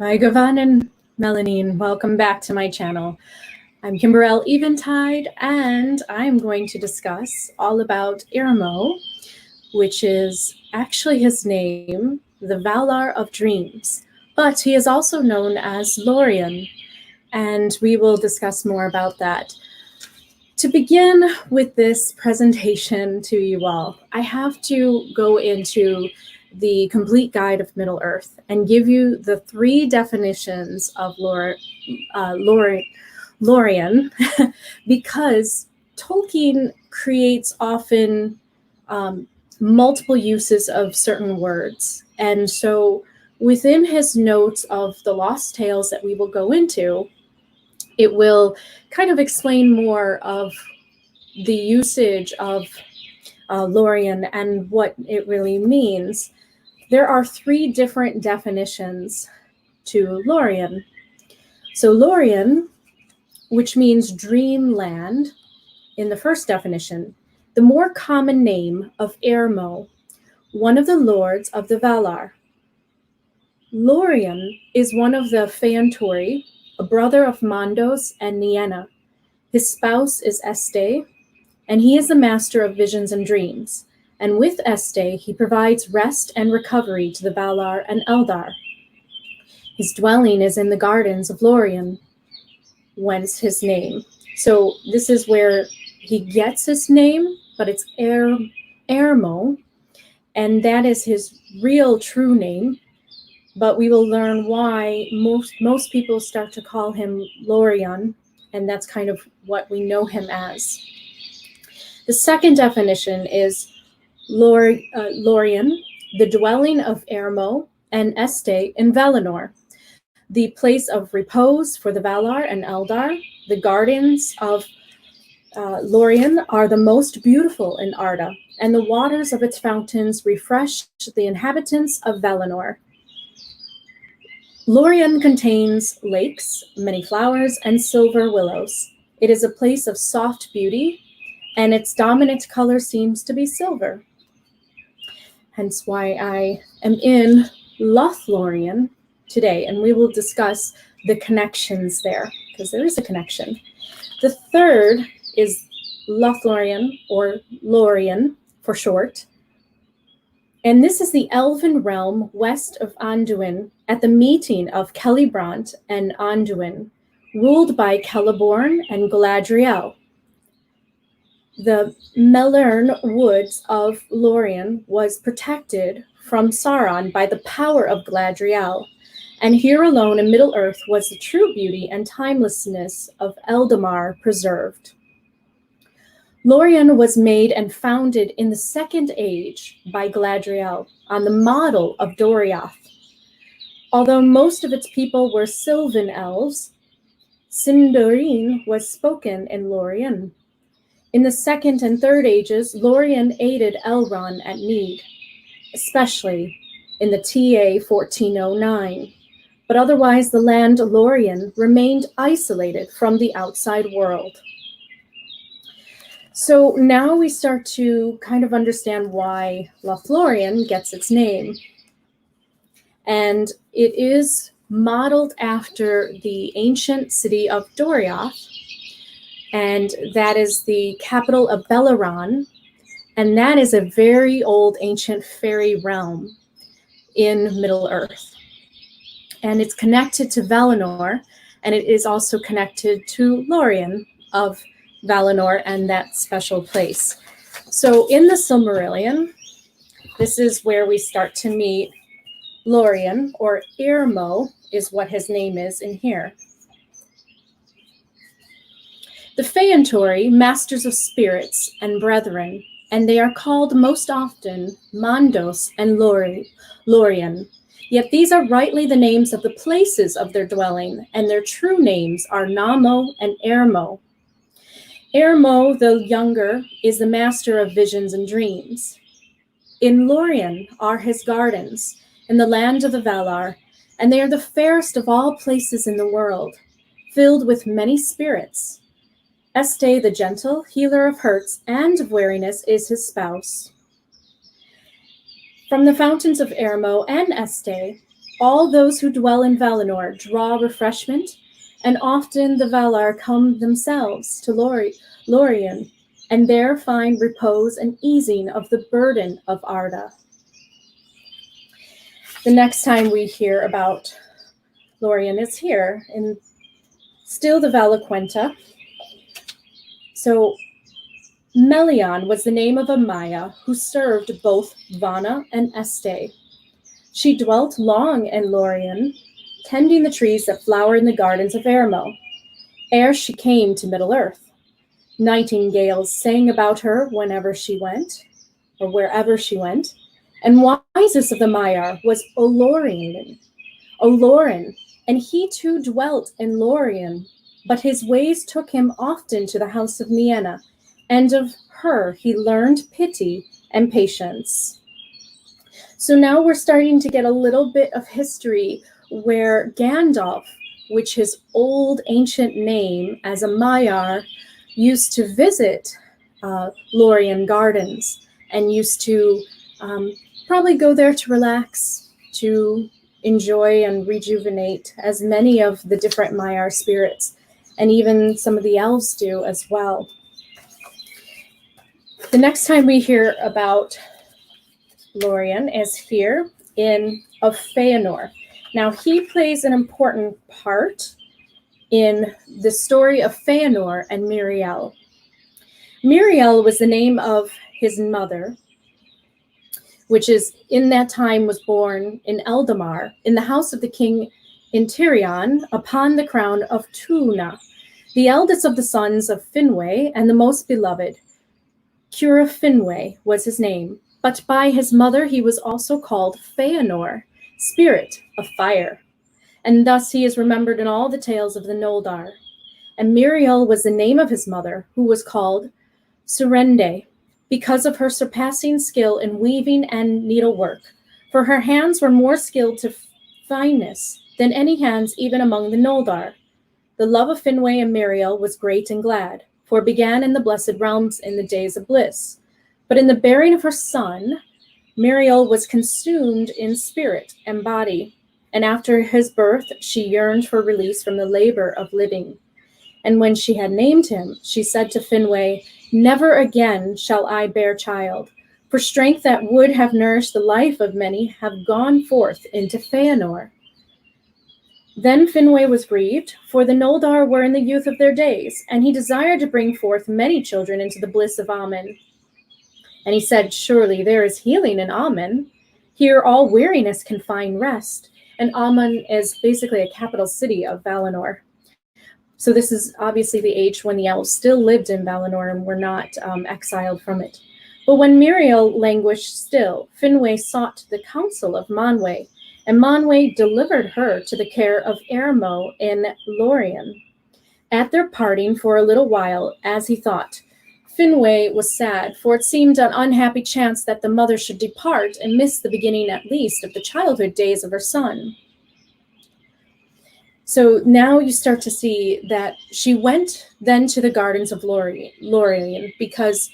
Hi, Gavan and Melanine. Welcome back to my channel. I'm Kimberell Eventide, and I'm going to discuss all about Irmo, which is actually his name, the Valar of Dreams, but he is also known as Lorien, and we will discuss more about that. To begin with this presentation to you all, I have to go into the complete guide of Middle-earth and give you the three definitions of Laurieann because Tolkien creates often multiple uses of certain words. And so within his notes of the Lost Tales that we will go into, it will kind of explain more of the usage of Lorien and what it really means. There are three different definitions to Lorien. So Lorien, which means dreamland, in the first definition, the more common name of Irmo, one of the lords of the Valar. Lorien is one of the Feantori, a brother of Mandos and Nienna. His spouse is Este, and he is the master of visions and dreams. And with Este, he provides rest and recovery to the Valar and Eldar. His dwelling is in the gardens of Lorien, whence his name. So this is where he gets his name, but it's Irmo, and that is his real true name. But we will learn why most people start to call him Lorien, and that's kind of what we know him as. The second definition is Lorien, the dwelling of Irmo and Este in Valinor, the place of repose for the Valar and Eldar. The gardens of Lorien are the most beautiful in Arda, and the waters of its fountains refresh the inhabitants of Valinor. Lorien contains lakes, many flowers, and silver willows. It is a place of soft beauty, and its dominant color seems to be silver. Hence why I am in Lothlorien today, and we will discuss the connections there, because there is a connection. The third is Lothlorien, or Lorien for short. And this is the elven realm west of Anduin at the meeting of Celebrant and Anduin, ruled by Celeborn and Galadriel. The Melern woods of Lorien was protected from Sauron by the power of Galadriel, and here alone in Middle-earth was the true beauty and timelessness of Eldamar preserved. Lorien was made and founded in the Second Age by Galadriel on the model of Doriath. Although most of its people were Sylvan elves, Sindarin was spoken in Lorien. In the Second and Third Ages, Lorien aided Elrond at need, especially in the TA 1409. But otherwise, the land Lorien remained isolated from the outside world. So now we start to kind of understand why Lothlorien gets its name. And it is modeled after the ancient city of Doriath, and that is the capital of Beleriand, and that is a very old ancient fairy realm in Middle-earth. And it's connected to Valinor, and it is also connected to Lorien of Valinor and that special place. So in the Silmarillion, this is where we start to meet Lorien, or Irmo is what his name is in here. The Feantori, masters of spirits and brethren, and they are called most often Mandos and Lorien. Yet these are rightly the names of the places of their dwelling, and their true names are Namo and Irmo. Irmo, the younger, is the master of visions and dreams. In Lorien are his gardens, in the land of the Valar, and they are the fairest of all places in the world, filled with many spirits. Este, the gentle, healer of hurts and of weariness, is his spouse. From the fountains of Irmo and Este, All those who dwell in Valinor draw refreshment, and often the Valar come themselves to Lorien, and there find repose and easing of the burden of Arda. The next time we hear about Lorien is here, in still the Valaquenta. So Melian was the name of a Maya who served both Vana and Este. She dwelt long in Lorien, tending the trees that flower in the gardens of Irmo, ere she came to Middle-earth. Nightingales sang about her whenever she went, or wherever she went, and wisest of the Maiar was Olorin, and he too dwelt in Lorien, but his ways took him often to the house of Nienna, and of her he learned pity and patience. So now we're starting to get a little bit of history where Gandalf, which his old ancient name as a Maiar, used to visit Lorien Gardens and used to probably go there to relax, to enjoy and rejuvenate, as many of the different Maiar spirits and even some of the elves do as well. The next time we hear about Lorien is here of Feanor. Now, he plays an important part in the story of Feanor and Miriel. Miriel was the name of his mother, which is in that time was born in Eldamar, in the house of the king in Tirion, upon the crown of Tuna, the eldest of the sons of Finwë and the most beloved. Cura Finwë was his name, but by his mother he was also called Feanor, spirit of fire, and thus he is remembered in all the tales of the Noldor. And Miriel was the name of his mother, who was called Surende, because of her surpassing skill in weaving and needlework, for her hands were more skilled to fineness than any hands even among the Noldor. The love of Finwë and Miriel was great and glad, for it began in the blessed realms in the days of bliss. But in the bearing of her son, Miriel was consumed in spirit and body, and after his birth she yearned for release from the labor of living. And when she had named him, she said to Finwë, "Never again shall I bear child, for strength that would have nourished the life of many have gone forth into Feanor." Then Finwë was grieved, for the Noldor were in the youth of their days, and he desired to bring forth many children into the bliss of Amen. And he said, "Surely there is healing in Amen. Here all weariness can find rest." And Amen is basically a capital city of Valinor. So this is obviously the age when the elves still lived in Valinor and were not exiled from it. But when Miriel languished still, Finwë sought the counsel of Manwë, and Manwë delivered her to the care of Irmo in Lorien. At their parting for a little while, as he thought, Finwë was sad, for it seemed an unhappy chance that the mother should depart and miss the beginning at least of the childhood days of her son. So now you start to see that she went then to the gardens of Lorien, because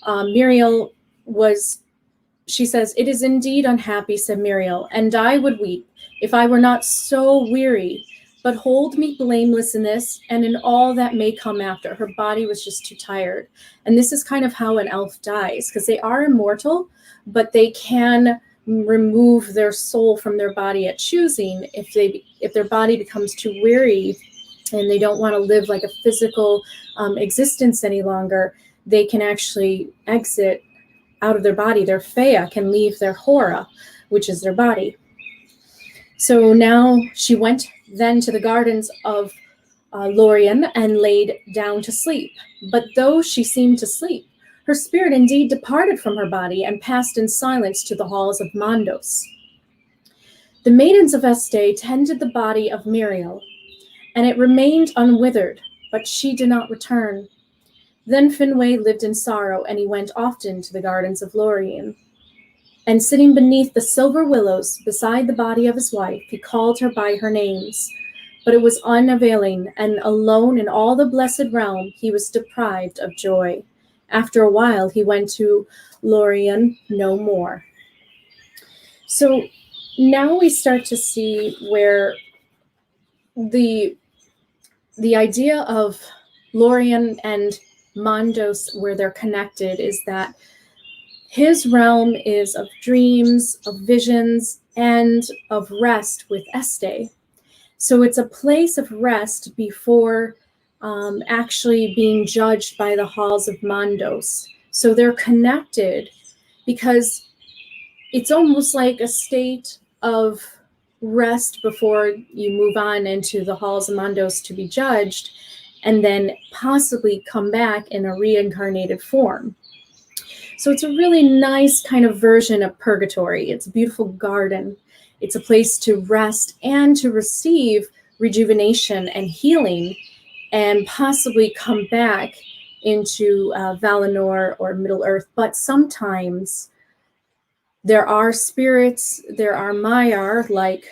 Miriel was, she says, "It is indeed unhappy," said Miriel, "and I would weep if I were not so weary. But hold me blameless in this and in all that may come after." Her body was just too tired. And this is kind of how an elf dies, because they are immortal, but they can remove their soul from their body at choosing if their body becomes too weary and they don't want to live like a physical existence any longer. They can actually exit out of their body. Their Fea can leave their Hora, which is their body. So now she went then to the gardens of Lorien and laid down to sleep. But though she seemed to sleep, her spirit indeed departed from her body and passed in silence to the halls of Mandos. The maidens of Este tended the body of Miriel, and it remained unwithered, but she did not return. Then Finwë lived in sorrow, and he went often to the gardens of Lorien. And sitting beneath the silver willows beside the body of his wife, he called her by her names. But it was unavailing, and alone in all the blessed realm, he was deprived of joy. After a while, he went to Lorien no more. So now we start to see where the idea of Laurieann and Mondos, where they're connected, is that his realm is of dreams, of visions, and of rest with Este. So it's a place of rest before actually being judged by the halls of Mondos. So they're connected because it's almost like a state of rest before you move on into the halls of Mondos to be judged, and then possibly come back in a reincarnated form. So it's a really nice kind of version of purgatory. It's a beautiful garden. It's a place to rest and to receive rejuvenation and healing, and possibly come back into Valinor or Middle Earth. But sometimes there are spirits, there are Maiar, like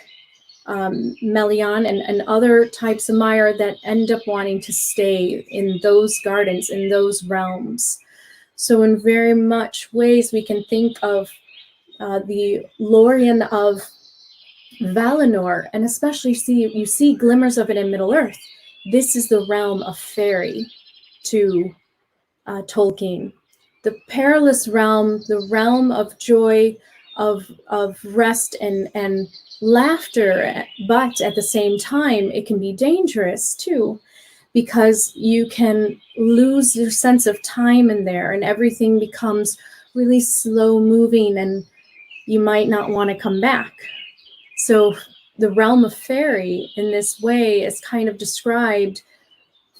Melian and other types of Maiar, that end up wanting to stay in those gardens, in those realms. So in very much ways, we can think of the Lorien of Valinor, and especially you see glimmers of it in Middle Earth. This is the realm of fairy to Tolkien. The perilous realm, the realm of joy, of rest and laughter, but at the same time, it can be dangerous too, because you can lose your sense of time in there, and everything becomes really slow moving, and you might not want to come back. So the realm of fairy in this way is kind of described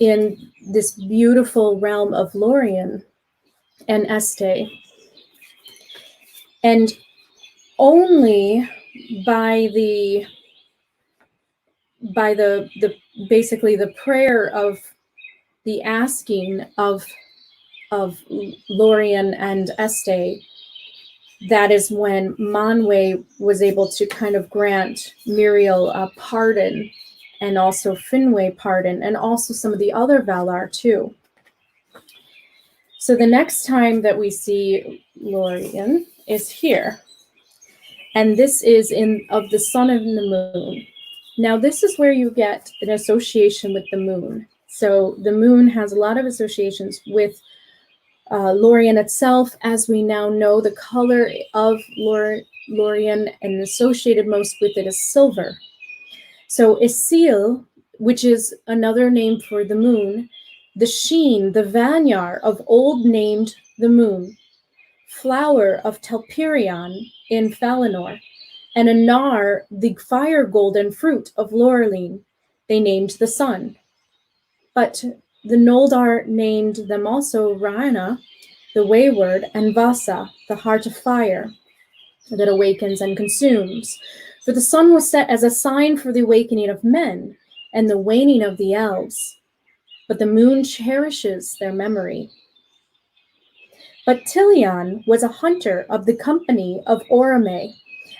in this beautiful realm of Lorien and Este. And only by the basically the prayer of the asking of Lorien and Este, that is when Manwë was able to kind of grant Miriel a pardon, and also Finwë pardon, and also some of the other Valar too. So the next time that we see Lorien is here. And this is of the sun and the moon. Now this is where you get an association with the moon. So the moon has a lot of associations with Lorien itself. As we now know, the color of Lorien and associated most with it is silver. So Isil, which is another name for the moon, the sheen, the Vanyar of old named the moon, flower of Telperion in Valinor, and Anar, the fire golden fruit of Lorien, they named the sun. But the Noldor named them also Rana, the wayward, and Vasa, the heart of fire that awakens and consumes. For the sun was set as a sign for the awakening of men and the waning of the elves, but the moon cherishes their memory. But Tilion was a hunter of the company of Orome,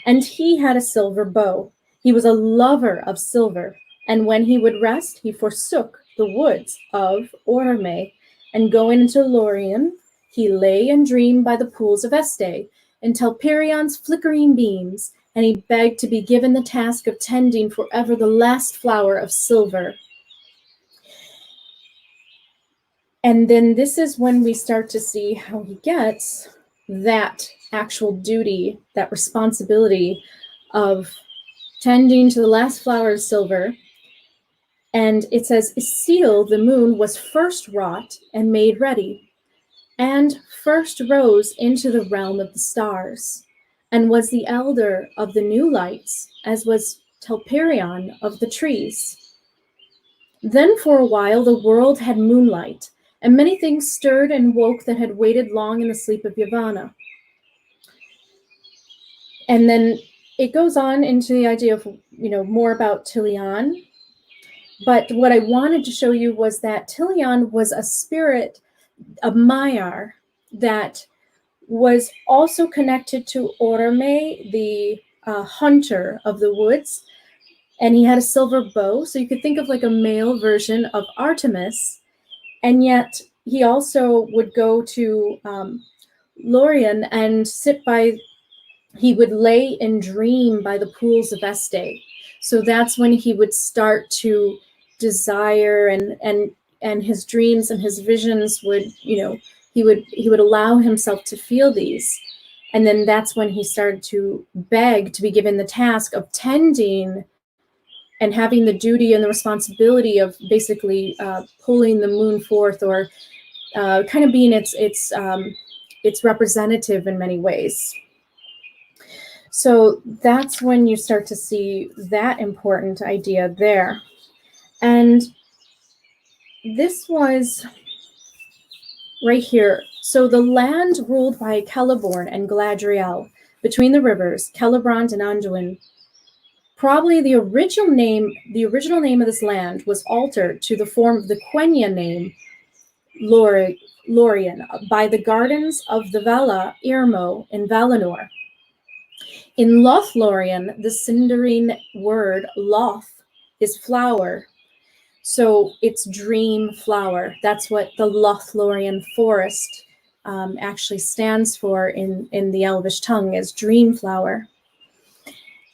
and he had a silver bow. He was a lover of silver, and when he would rest, he forsook the woods of Orome, and going into Lorien, he lay and dreamed by the pools of Este, until Perion's flickering beams, and he begged to be given the task of tending forever the last flower of silver. And then this is when we start to see how he gets that actual duty, that responsibility of tending to the last flower of silver. And it says, Isil, the moon, was first wrought and made ready, and first rose into the realm of the stars, and was the elder of the new lights, as was Telperion of the trees. Then for a while the world had moonlight, and many things stirred and woke that had waited long in the sleep of Yavanna. And then it goes on into the idea of, more about Tilion. But what I wanted to show you was that Tilion was a spirit, a Maiar, that was also connected to Orome, the hunter of the woods. And he had a silver bow. So you could think of like a male version of Artemis. And yet he also would go to Lorien and sit by he would lay and dream by the pools of Este. So that's when he would start to desire, and his dreams and his visions would, he would allow himself to feel these. And then that's when he started to beg to be given the task of tending and having the duty and the responsibility of basically pulling the moon forth, or kind of being its representative in many ways. So that's when you start to see that important idea there. And this was right here. So the land ruled by Celeborn and Galadriel, between the rivers, Celebrant and Anduin, probably the original name of this land was altered to the form of the Quenya name, Lorien, by the gardens of the Valar Irmo in Valinor. In Lothlorien, the Sindarin word loth is flower. So it's dream flower. That's what the Lothlorien forest actually stands for in the Elvish tongue, as dream flower.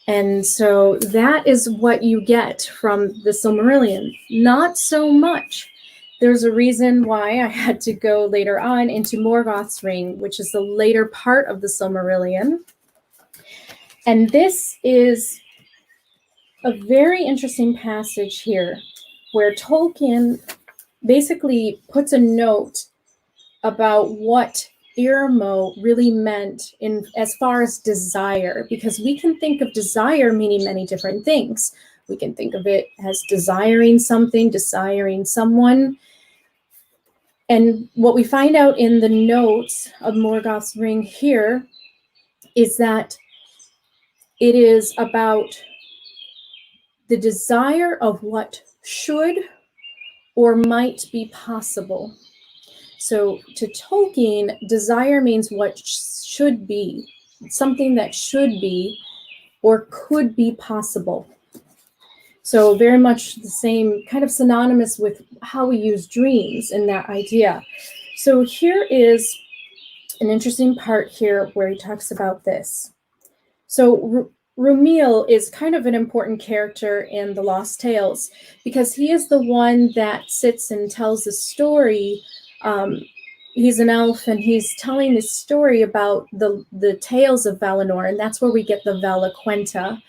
And so that is what you get from the Silmarillion. Not so much. There's a reason why I had to go later on into Morgoth's Ring, which is the later part of the Silmarillion. And this is a very interesting passage here, where Tolkien basically puts a note about what Irmo really meant in as far as desire, because we can think of desire meaning many different things. We can think of it as desiring something, desiring someone. And what we find out in the notes of Morgoth's Ring here is that it is about the desire of what should or might be possible. So to Tolkien, desire means what should be, something that should be or could be possible. So very much the same, kind of synonymous with how we use dreams in that idea. So here is an interesting part here where he talks about this. So Rumiel is kind of an important character in the Lost Tales, because he is the one that sits and tells the story. He's an elf, and he's telling this story about the tales of Valinor, and that's where we get the Valaquenta,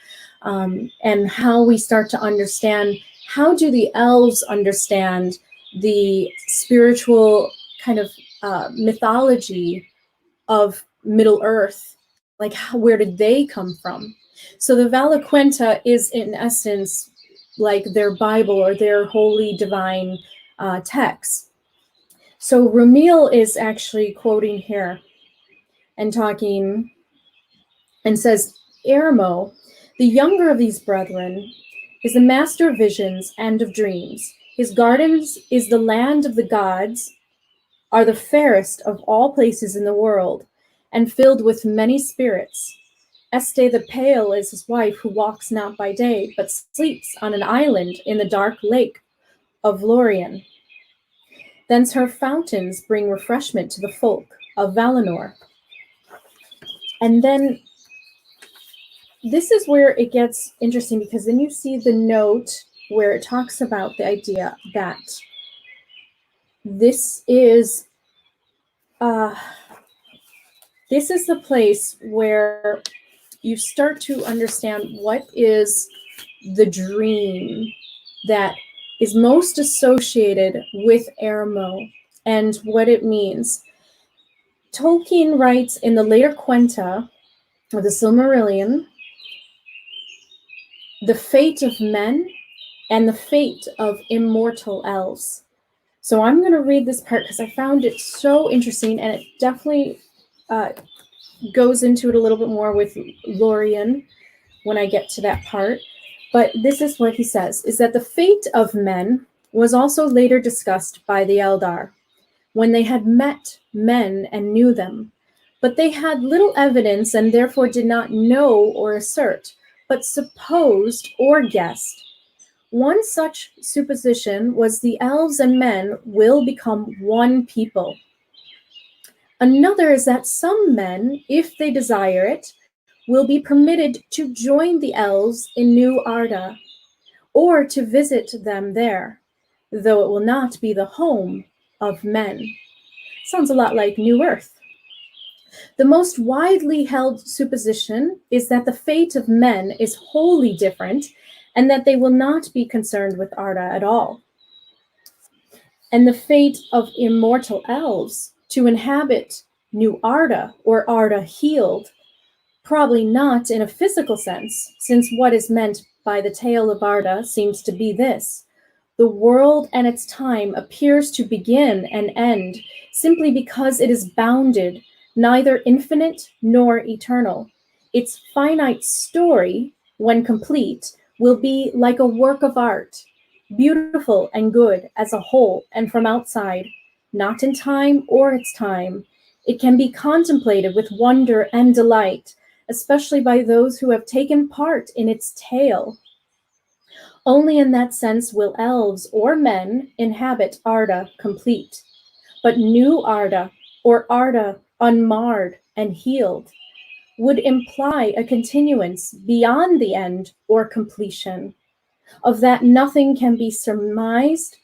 and how we start to understand, how do the elves understand the spiritual kind of mythology of Middle Earth? Like, where did they come from? So the Valaquenta is, in essence, like their Bible or their holy divine text. So Rumiel is actually quoting here and talking, and says, Irmo, the younger of these brethren, is the master of visions and of dreams. His gardens is the land of the gods, are the fairest of all places in the world, and filled with many spirits. Este the Pale is his wife, who walks not by day, but sleeps on an island in the dark lake of Lorien. Thence her fountains bring refreshment to the folk of Valinor. And then this is where it gets interesting, because then you see the note where it talks about the idea that this is the place where you start to understand what is the dream that is most associated with Irmo and what it means. Tolkien writes in the later Quenta of the Silmarillion, the fate of men and the fate of immortal elves. So I'm going to read this part because I found it so interesting, and it definitely goes into it a little bit more with Laurieann when I get to that part. But this is what he says, is that the fate of men was also later discussed by the Eldar, when they had met men and knew them. But they had little evidence and therefore did not know or assert, but supposed or guessed. One such supposition was the elves and men will become one people. Another is that some men, if they desire it, will be permitted to join the elves in New Arda, or to visit them there, though it will not be the home of men. Sounds a lot like New Earth. The most widely held supposition is that the fate of men is wholly different and that they will not be concerned with Arda at all. And the fate of immortal elves to inhabit New Arda or Arda healed, probably not in a physical sense, since what is meant by the tale of Arda seems to be this: the world and its time appears to begin and end simply because it is bounded, neither infinite nor eternal. Its finite story, when complete, will be like a work of art, beautiful and good as a whole and from outside, not in time or its time. It can be contemplated with wonder and delight, especially by those who have taken part in its tale. Only in that sense will elves or men inhabit Arda complete. But New Arda, or Arda unmarred and healed, would imply a continuance beyond the end or completion. Of that nothing can be surmised,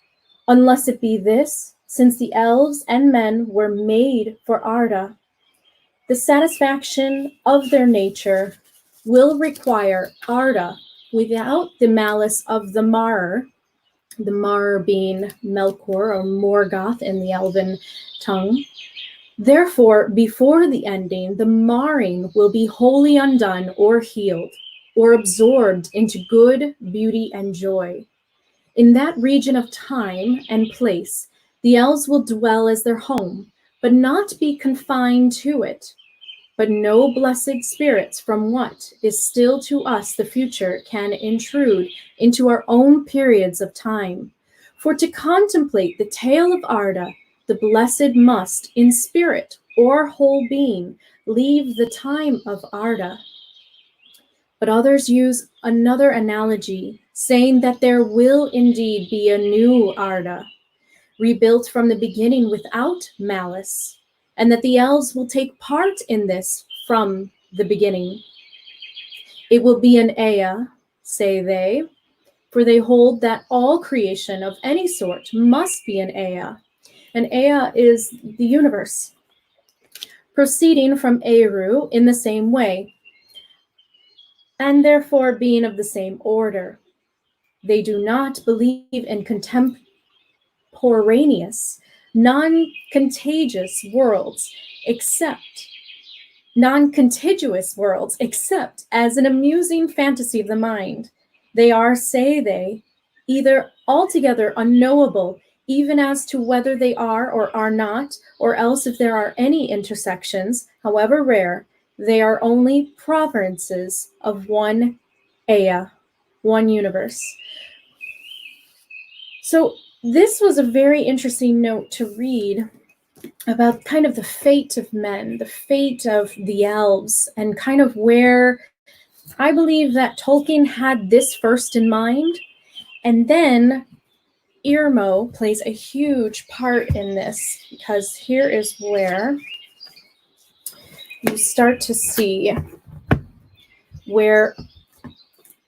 unless it be this: since the elves and men were made for Arda, the satisfaction of their nature will require Arda without the malice of the marrer, the marrer being Melkor or Morgoth in the elven tongue. Therefore, before the ending, the marring will be wholly undone or healed, or absorbed into good, beauty, and joy. In that region of time and place, the elves will dwell as their home, but not be confined to it. But no blessed spirits from what is still to us the future can intrude into our own periods of time. For to contemplate the tale of Arda, the blessed must, in spirit or whole being, leave the time of Arda. But others use another analogy, saying that there will indeed be a new Arda, rebuilt from the beginning without malice, and that the elves will take part in this from the beginning. It will be an Ea, say they, for they hold that all creation of any sort must be an Ea. An Ea is the universe, proceeding from Eru in the same way, and therefore being of the same order. They do not believe in contemporaneous, non-contiguous worlds, except as an amusing fantasy of the mind. They are, say they, either altogether unknowable, even as to whether they are or are not, or else if there are any intersections, however rare, they are only provinces of one Ea, one universe. So this was a very interesting note to read about kind of the fate of men, the fate of the elves, and kind of where I believe that Tolkien had this first in mind. And then Irmo plays a huge part in this, because here is where you start to see where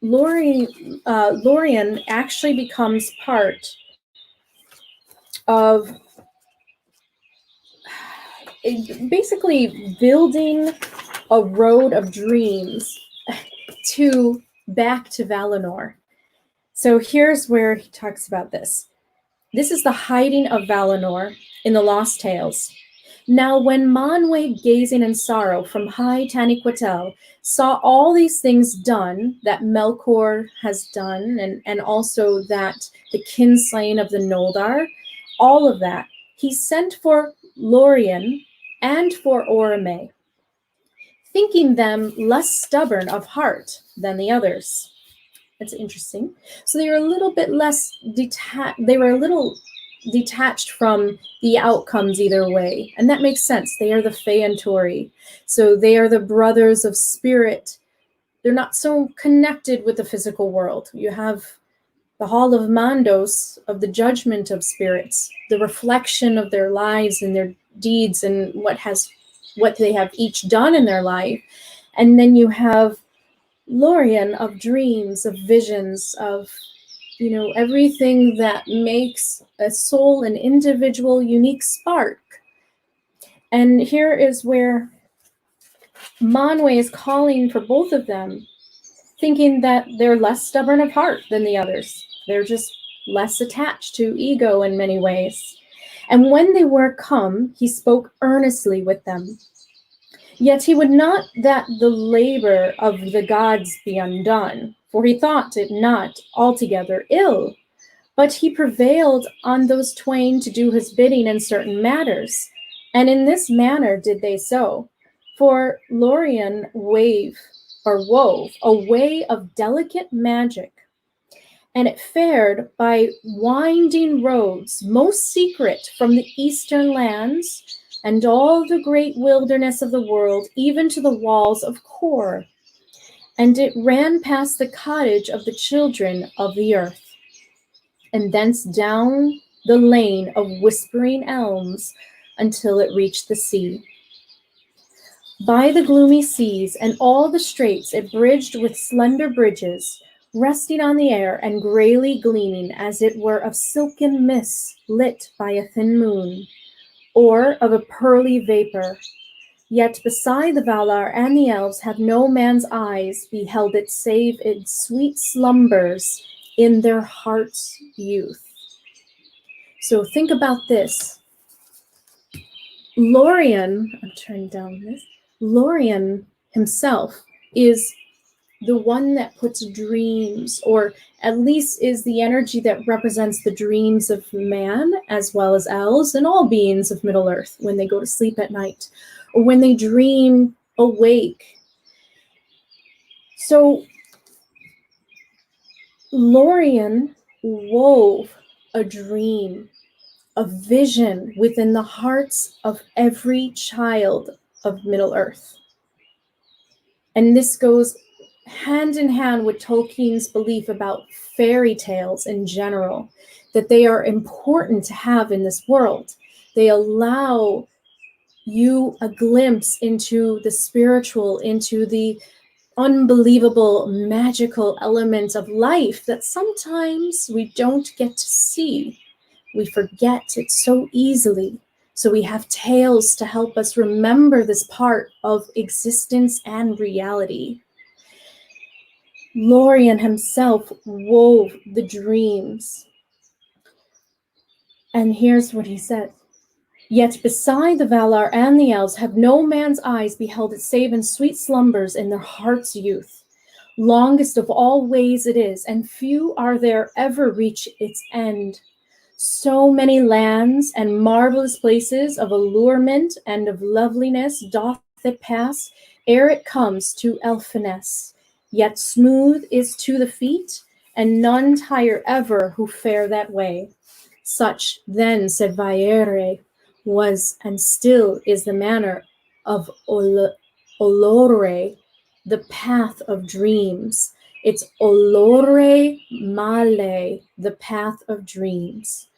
Laurieann actually becomes part of basically building a road of dreams back to Valinor. So here's where he talks about this. This is the hiding of Valinor in the Lost Tales. Now when Manwë, gazing in sorrow from high Taniquetel, saw all these things done that Melkor has done, and also that the kinslaying of the Noldor, all of that, he sent for Lorien and for Orome, thinking them less stubborn of heart than the others. That's interesting. So they were a little bit less detached from the outcomes either way. And that makes sense. They are the Feantori. So they are the brothers of spirit. They're not so connected with the physical world. You have the Hall of Mandos, of the judgment of spirits, the reflection of their lives and their deeds and what they have each done in their life. And then you have Lorien of dreams, of visions, of everything that makes a soul an individual, unique spark. And here is where Manwe is calling for both of them, thinking that they're less stubborn of heart than the others. They're just less attached to ego in many ways. And when they were come, he spoke earnestly with them. Yet he would not that the labor of the gods be undone, for he thought it not altogether ill. But he prevailed on those twain to do his bidding in certain matters, and in this manner did they so. For Laurieann wove a way of delicate magic, and it fared by winding roads most secret from the eastern lands, and all the great wilderness of the world, even to the walls of Kor. And it ran past the cottage of the children of the earth, and thence down the lane of whispering elms until it reached the sea. By the gloomy seas and all the straits it bridged with slender bridges, resting on the air and grayly gleaming as it were of silken mists lit by a thin moon, or of a pearly vapor. Yet beside the Valar and the elves have no man's eyes beheld it save in sweet slumbers in their heart's youth. So think about this. Laurieann, I'm turning down this. Laurieann himself is the one that puts dreams, or at least is the energy that represents the dreams of man, as well as elves and all beings of Middle-earth when they go to sleep at night, or when they dream awake. So Laurieann wove a dream, a vision within the hearts of every child of Middle-earth. And this goes hand in hand with Tolkien's belief about fairy tales in general, that they are important to have in this world. They allow you a glimpse into the spiritual, into the unbelievable magical elements of life that sometimes we don't get to see. We forget it so easily. So we have tales to help us remember this part of existence and reality. Laurieann himself wove the dreams. And here's what he said. Yet beside the Valar and the elves have no man's eyes beheld it save in sweet slumbers in their heart's youth. Longest of all ways it is, and few are there ever reach its end. So many lands and marvelous places of allurement and of loveliness doth it pass, ere it comes to elfiness. Yet smooth is to the feet, and none tire ever who fare that way. Such, then, said Vaere, was and still is the manner of Olore, the path of dreams. It's Olore Male, the path of dreams.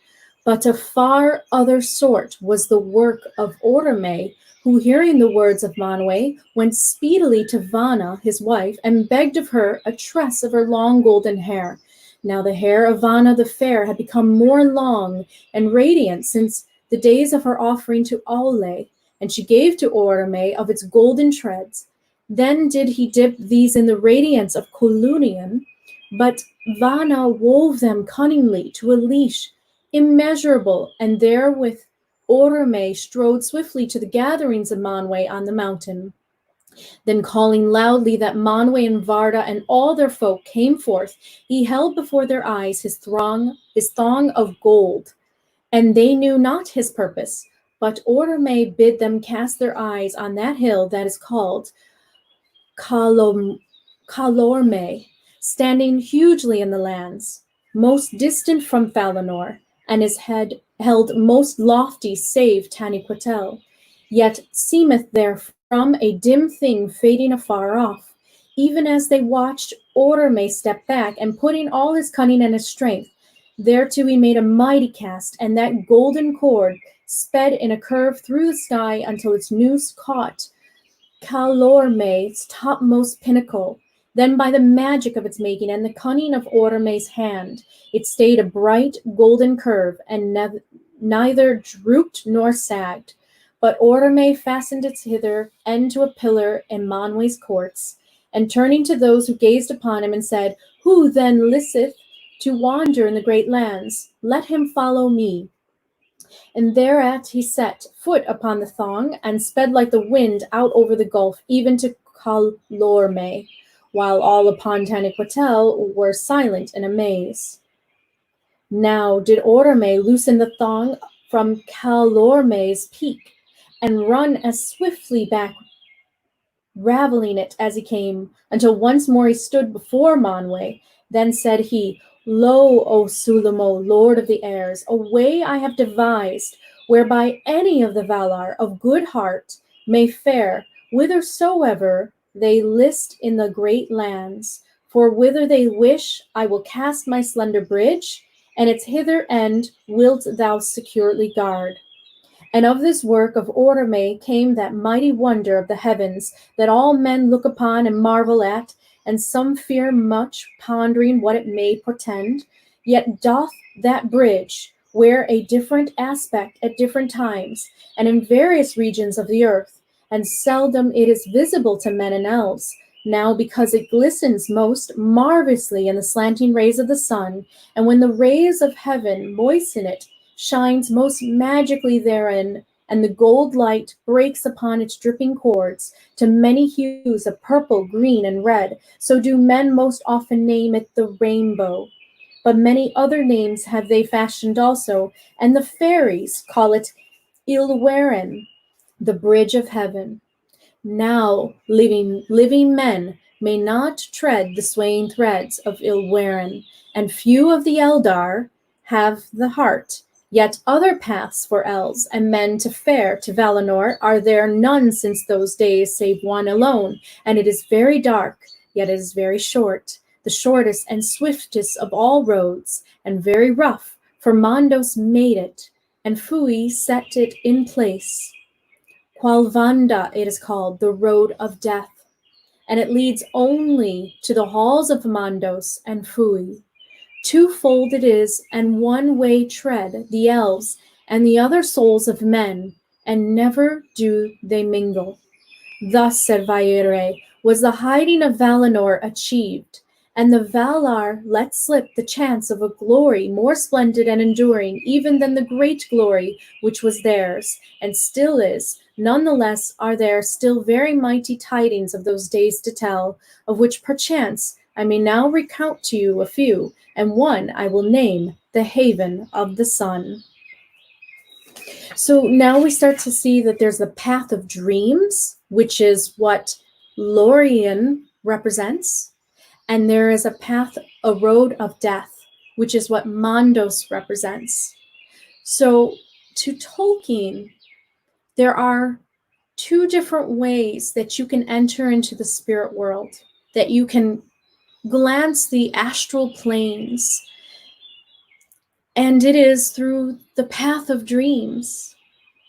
But a far other sort was the work of Orome, who, hearing the words of Manwe, went speedily to Vana, his wife, and begged of her a tress of her long golden hair. Now the hair of Vana the fair had become more long and radiant since the days of her offering to Aule, and she gave to Orome of its golden treads. Then did he dip these in the radiance of Colunion, but Vana wove them cunningly to a leash immeasurable, and therewith Orome strode swiftly to the gatherings of Manwe on the mountain. Then calling loudly that Manwe and Varda and all their folk came forth, he held before their eyes his thong of gold, and they knew not his purpose. But Orome bid them cast their eyes on that hill that is called Kalorme, standing hugely in the lands, most distant from Valinor, and is held most lofty save Taniquetel, yet seemeth there from a dim thing fading afar off. Even as they watched, Orome step back, and putting all his cunning and his strength, thereto he made a mighty cast, and that golden cord sped in a curve through the sky until its noose caught Calorme's topmost pinnacle. Then by the magic of its making and the cunning of Orme's hand, it stayed a bright golden curve and neither drooped nor sagged. But Orme fastened its hither end to a pillar in Manwe's courts, and turning to those who gazed upon him and said, "Who then listeth to wander in the great lands? Let him follow me." And thereat he set foot upon the thong, and sped like the wind out over the gulf, even to Calorme, while all upon Taniquetel were silent in amaze. Now did Orme loosen the thong from Calorme's peak, and run as swiftly back, raveling it as he came, until once more he stood before Manwe. Then said he, "Lo, O Sulamo, lord of the airs, a way I have devised, whereby any of the Valar of good heart may fare whithersoever they list in the great lands. For whither they wish I will cast my slender bridge, and its hither end wilt thou securely guard." And of this work of Orme came that mighty wonder of the heavens, that all men look upon and marvel at, and some fear much, pondering what it may portend. Yet doth that bridge wear a different aspect at different times, and in various regions of the earth, and seldom it is visible to men and elves. Now because it glistens most marvelously in the slanting rays of the sun, and when the rays of heaven moisten it, shines most magically therein, and the gold light breaks upon its dripping cords to many hues of purple, green, and red. So do men most often name it the rainbow. But many other names have they fashioned also, and the fairies call it Ilweren, the bridge of heaven. Now living men may not tread the swaying threads of Ilweren, and few of the Eldar have the heart. Yet other paths for elves and men to fare to Valinor are there none since those days, save one alone, and it is very dark, yet it is very short, the shortest and swiftest of all roads, and very rough, for Mandos made it, and Fui set it in place. Qualvanda it is called, the road of death, and it leads only to the halls of Mandos and Fui. Twofold it is, and one way tread the elves and the other souls of men, and never do they mingle. Thus, said Vaire, was the hiding of Valinor achieved, and the Valar let slip the chance of a glory more splendid and enduring even than the great glory which was theirs, and still is. Nonetheless are there still very mighty tidings of those days to tell, of which perchance I may now recount to you a few, and one I will name the Haven of the Sun. So now we start to see that there's the path of dreams, which is what Laurieann represents, and there is a road of death, which is what Mandos represents. So to Tolkien, there are two different ways that you can enter into the spirit world, that you can glance the astral planes, and it is through the path of dreams,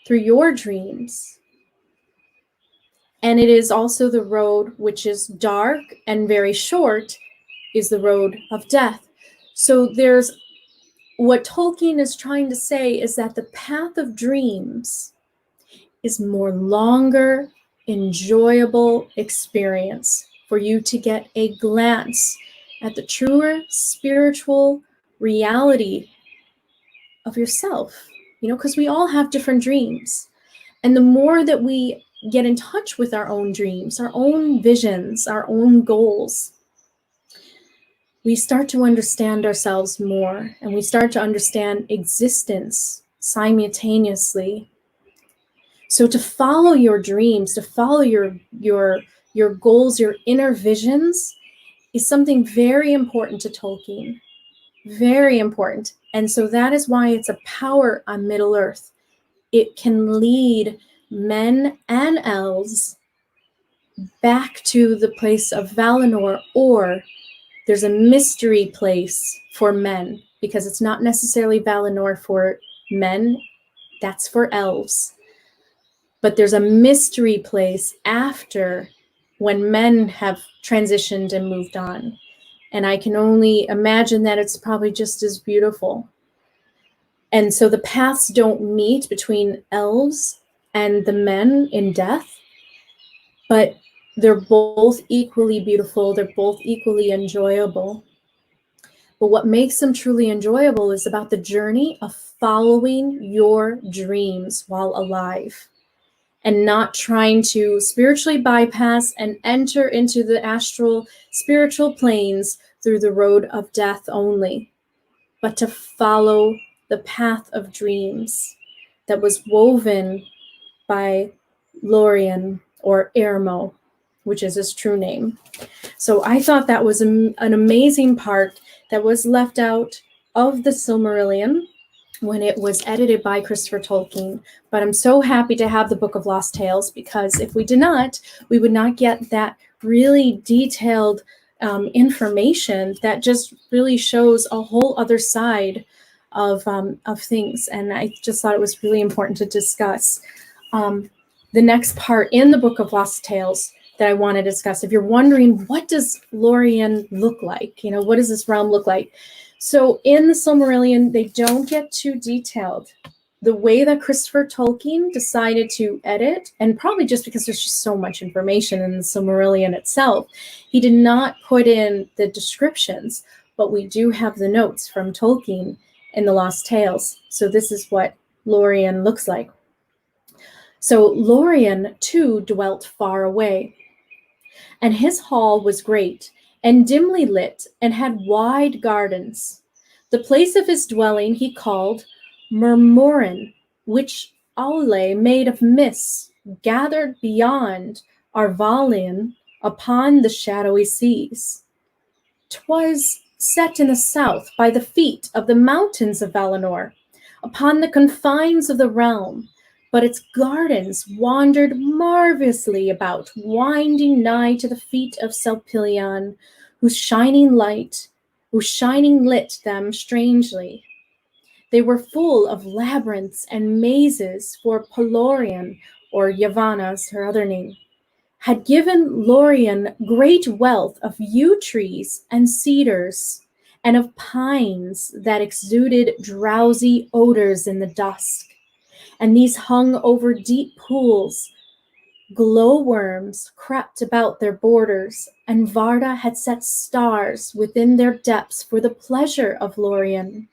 through your dreams. And it is also the road which is dark and very short, is the road of death. So there's what Tolkien is trying to say is that the path of dreams is more longer, enjoyable experience for you to get a glance at the truer spiritual reality of yourself, because we all have different dreams. And the more that we get in touch with our own dreams, our own visions, our own goals, we start to understand ourselves more, and we start to understand existence simultaneously. So to follow your dreams, to follow your goals, your inner visions, is something very important to Tolkien. Very important. And so that is why it's a power on Middle Earth. It can lead men and elves back to the place of Valinor, or there's a mystery place for men, because it's not necessarily Valinor for men, that's for elves. but there's a mystery place after, when men have transitioned and moved on. And I can only imagine that it's probably just as beautiful. And so the paths don't meet between elves and the men in death, but they're both equally beautiful. They're both equally enjoyable. But what makes them truly enjoyable is about the journey of following your dreams while alive and not trying to spiritually bypass and enter into the astral spiritual planes through the road of death only, but to follow the path of dreams that was woven by Lorien, or Irmo, which is his true name. So I thought that was an amazing part that was left out of the Silmarillion when it was edited by Christopher Tolkien. But I'm so happy to have the Book of Lost Tales, because if we did not, we would not get that really detailed information that just really shows a whole other side of things. And I just thought it was really important to discuss. The next part in the Book of Lost Tales that I want to discuss, if you're wondering, what does Laurieann look like? You know, what does this realm look like? So in the Silmarillion, they don't get too detailed. The way that Christopher Tolkien decided to edit, and probably just because there's just so much information in the Silmarillion itself, he did not put in the descriptions, but we do have the notes from Tolkien in the Lost Tales. So this is what Laurieann looks like. So Lorien too dwelt far away, and his hall was great and dimly lit and had wide gardens. The place of his dwelling he called Murmurin, which Aule made of mists gathered beyond Arvalian upon the shadowy seas. 'Twas set in the south by the feet of the mountains of Valinor, upon the confines of the realm, but its gardens wandered marvelously about, winding nigh to the feet of Silmarillion, whose shining lit them strangely. They were full of labyrinths and mazes, for Lorien, or Yavanna's her other name, had given Lorien great wealth of yew trees and cedars, and of pines that exuded drowsy odors in the dusk. And these hung over deep pools. Glowworms crept about their borders, and Varda had set stars within their depths for the pleasure of Lorien.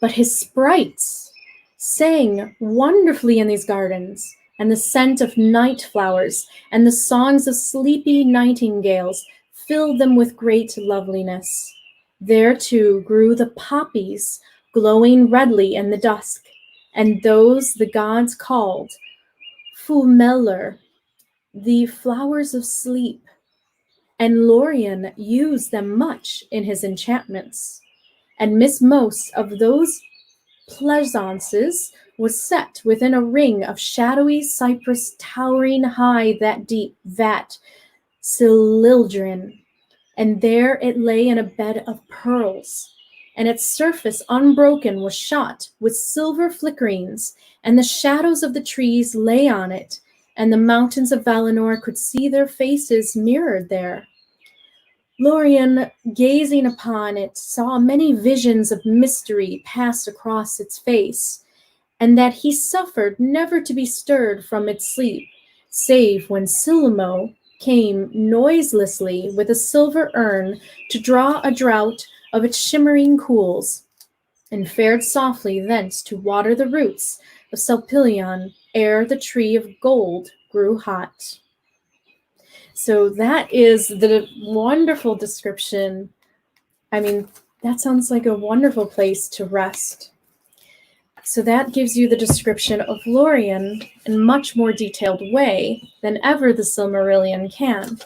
But his sprites sang wonderfully in these gardens, and the scent of night flowers and the songs of sleepy nightingales filled them with great loveliness. There too grew the poppies, glowing redly in the dusk, and those the gods called Fulmeller, the flowers of sleep, and Lorien used them much in his enchantments. And Miss most of those pleasaunces was set within a ring of shadowy cypress towering high that deep vat Silmarillion, and there it lay in a bed of pearls, and its surface unbroken was shot with silver flickerings, and the shadows of the trees lay on it, and the mountains of Valinor could see their faces mirrored there. Lorien, gazing upon it, saw many visions of mystery pass across its face, and that he suffered never to be stirred from its sleep, save when Silmo came noiselessly with a silver urn to draw a draught of its shimmering cools, and fared softly thence to water the roots of Silmarillion ere the tree of gold grew hot. So that is the wonderful description. I mean, that sounds like a wonderful place to rest. So that gives you the description of Lorien in a much more detailed way than ever the Silmarillion can.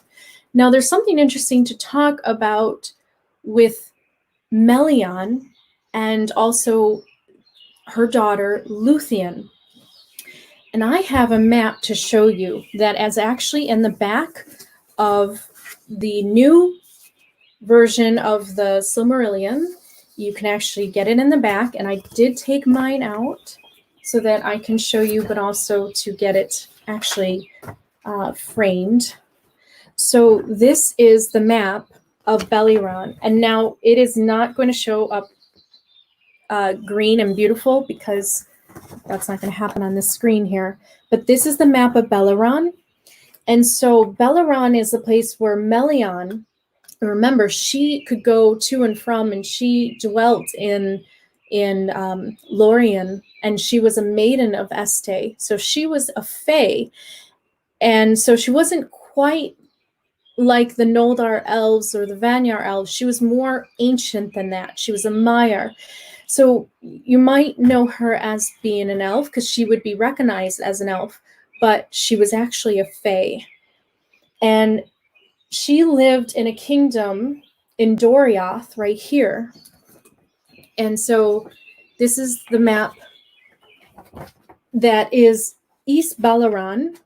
Now, there's something interesting to talk about with Melian and also her daughter Luthien. And I have a map to show you that is actually in the back of the new version of the Silmarillion. You can actually get it in the back, and I did take mine out so that I can show you, but also to get it actually framed. So this is the map of Beleriand, and now it is not going to show up green and beautiful because that's not going to happen on the screen here. But this is the map of Beleriand, and so Beleriand is the place where Melian, remember, she could go to and from, and she dwelt in Lorien, and she was a maiden of Este, so she was a fae, and so she wasn't quite like the Noldar elves or the Vanyar elves. She was more ancient than that. She was a Maiar. So you might know her as being an elf because she would be recognized as an elf, but she was actually a fae. And she lived in a kingdom in Doriath right here. And so this is the map that is East Beleriand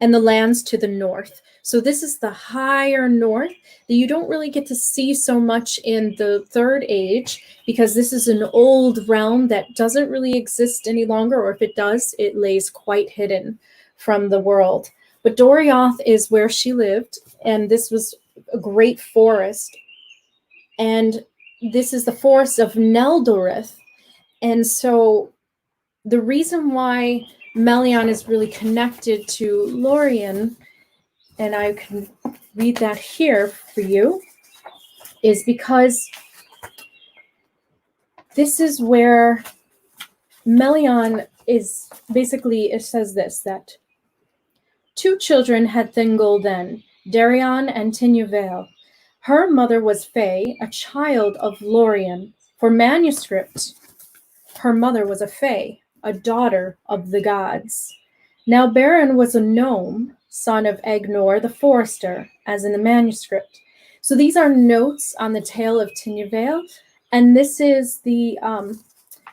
and the lands to the north. So this is the higher north that you don't really get to see so much in the Third Age, because this is an old realm that doesn't really exist any longer, or if it does, it lays quite hidden from the world. But Doriath is where she lived, and this was a great forest. And this is the forest of Neldoreth. And so the reason why Melian is really connected to Laurieann, and I can read that here for you, is because this is where Melian is basically, it says this, that 2 children had Thingol then, Darion and Tinuvael. Her mother was Fae, a child of Laurieann. For manuscript, her mother was a Fae, a daughter of the gods. Now Beren was a gnome, son of Egnor the Forester, as in the manuscript. So these are notes on the tale of Tinuvael, and this is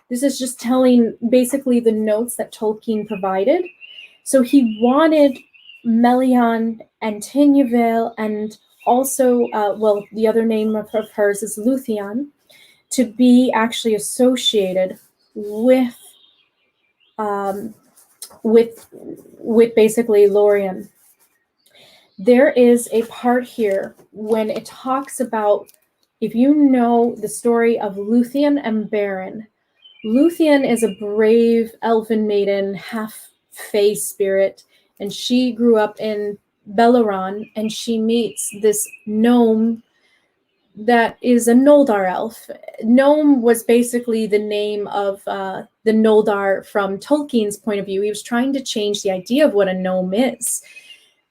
just telling basically the notes that Tolkien provided. So he wanted Melian and Tinuvael, and also, the other name of hers is Luthien, to be actually associated with basically Laurieann. There is a part here when it talks about, if you know the story of Luthien and Beren. Luthien is a brave elven maiden, half fae spirit, and she grew up in Beleriand, and she meets this gnome that is a Noldar elf. Gnome was basically the name of the Noldar from Tolkien's point of view. He was trying to change the idea of what a gnome is,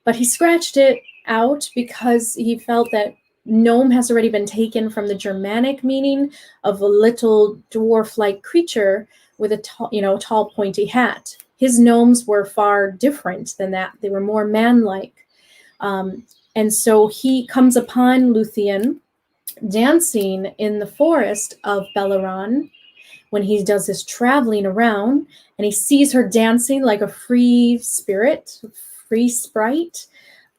but he scratched it out because he felt that gnome has already been taken from the Germanic meaning of a little dwarf-like creature with a tall pointy hat. His gnomes were far different than that. They were more man-like. And so he comes upon Luthien dancing in the forest of Beleriand when he does his traveling around, and he sees her dancing like a free spirit, free sprite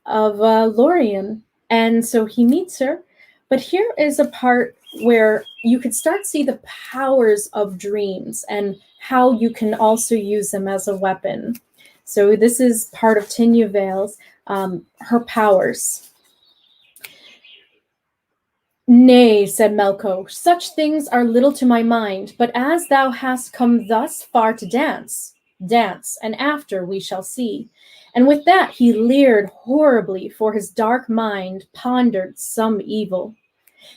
of Laurieann. And so he meets her. But here is a part where you could start to see the powers of dreams and how you can also use them as a weapon. So this is part of Tinuvael's, her powers. Nay, said Melko, such things are little to my mind, but as thou hast come thus far to dance, dance, and after we shall see. And with that he leered horribly, for his dark mind pondered some evil.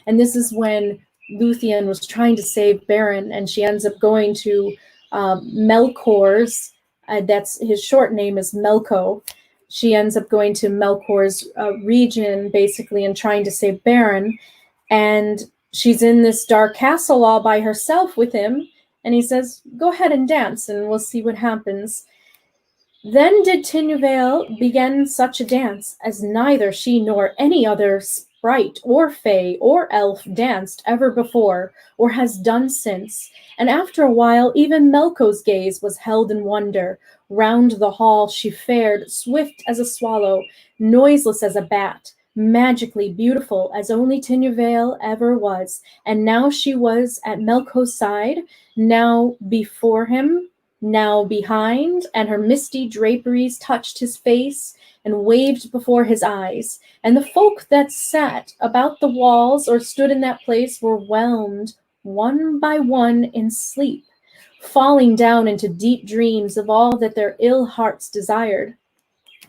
And this is when Luthien was trying to save Beren, and she ends up going to Melkor's, that's his short name is Melko. She ends up going to Melkor's region, basically, and trying to save Beren. And she's in this dark castle all by herself with him. And he says, go ahead and dance, and we'll see what happens. Then did Tinuvael begin such a dance as neither she nor any other sprite or fae or elf danced ever before, or has done since. And after a while, even Melko's gaze was held in wonder. Round the hall she fared, swift as a swallow, noiseless as a bat, magically beautiful as only Tinuvael ever was. And now she was at Melko's side, now before him, now behind, and her misty draperies touched his face and waved before his eyes. And the folk that sat about the walls or stood in that place were whelmed one by one in sleep, falling down into deep dreams of all that their ill hearts desired.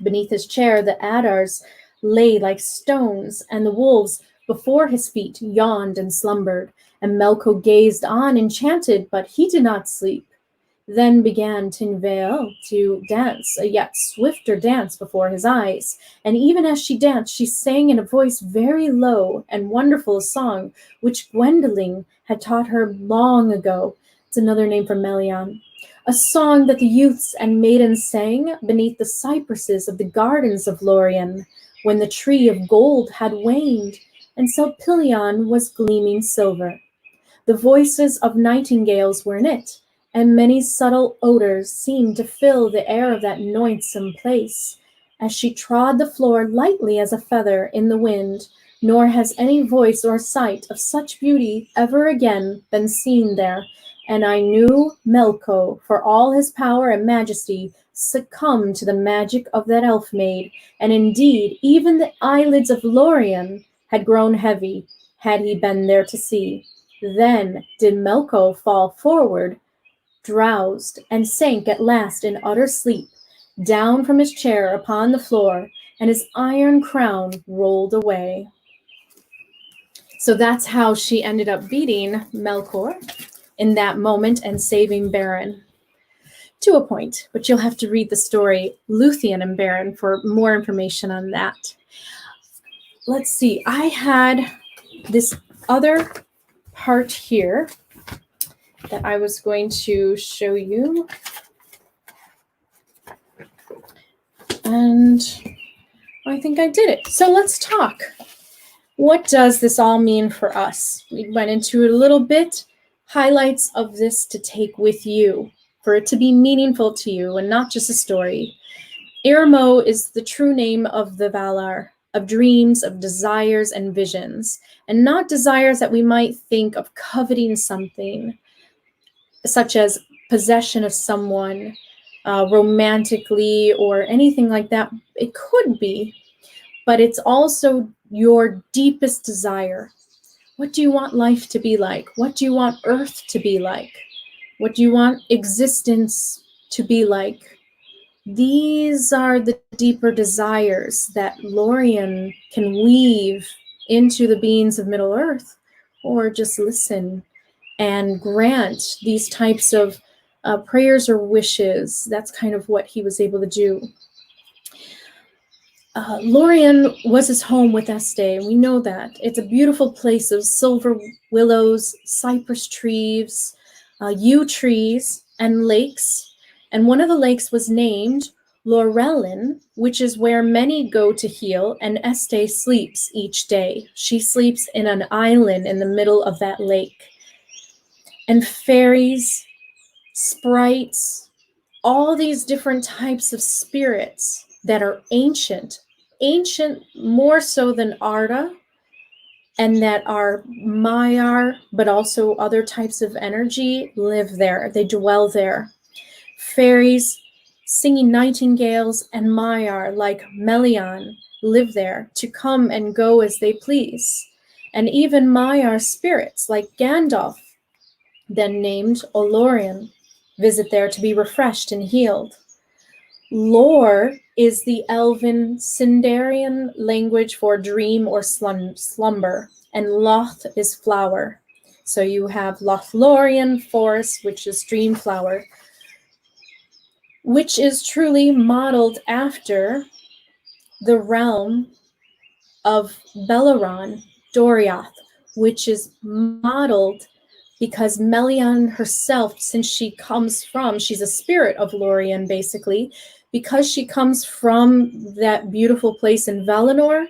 Beneath his chair the addars lay like stones, and the wolves before his feet yawned and slumbered, and Melko gazed on enchanted, but he did not sleep. Then began Tinvael to dance, a yet swifter dance before his eyes. And even as she danced, she sang in a voice very low and wonderful a song, which Gwendolen had taught her long ago. It's another name for Melian. A song that the youths and maidens sang beneath the cypresses of the gardens of Lorien, when the tree of gold had waned, and Selpillion was gleaming silver. The voices of nightingales were in it, and many subtle odors seemed to fill the air of that noisome place, as she trod the floor lightly as a feather in the wind, nor has any voice or sight of such beauty ever again been seen there. And I knew Melko, for all his power and majesty, succumbed to the magic of that elf maid, and indeed even the eyelids of Laurieann had grown heavy, had he been there to see. Then did Melko fall forward, drowsed, and sank at last in utter sleep, down from his chair upon the floor, and his iron crown rolled away. So that's how she ended up beating Melkor in that moment and saving Beren. To a point, but you'll have to read the story Luthien and Beren for more information on that. Let's see, I had this other part here that I was going to show you. And I think I did it. So let's talk. What does this all mean for us? We went into it a little bit. Highlights of this to take with you, for it to be meaningful to you and not just a story. Irmo is the true name of the Valar, of dreams, of desires and visions, and not desires that we might think of coveting something, such as possession of someone, romantically or anything like that. It could be, but it's also your deepest desire. What do you want life to be like? What do you want Earth to be like? What do you want existence to be like? These are the deeper desires that Laurieann can weave into the beings of Middle-earth, or just listen and grant these types of prayers or wishes. That's kind of what he was able to do. Lorien was his home with Este. We know that. It's a beautiful place of silver willows, cypress trees, yew trees, and lakes. And one of the lakes was named Laurieann, which is where many go to heal, and Este sleeps each day. She sleeps in an island in the middle of that lake. And fairies, sprites, all these different types of spirits that are ancient more so than Arda, and that are Maiar, but also other types of energy, live there. They dwell there. Fairies, singing nightingales, and Maiar, like Melian, live there to come and go as they please. And even Maiar spirits, like Gandalf, then named Olorien, visit there to be refreshed and healed. Lore is the Elven Sindarian language for dream or slumber, and Loth is flower. So you have Lothlorien forest, which is dream flower, which is truly modeled after the realm of Beleriand, Doriath, which is modeled because Melian herself, since she's a spirit of Lorien basically, because she comes from that beautiful place in Valinor,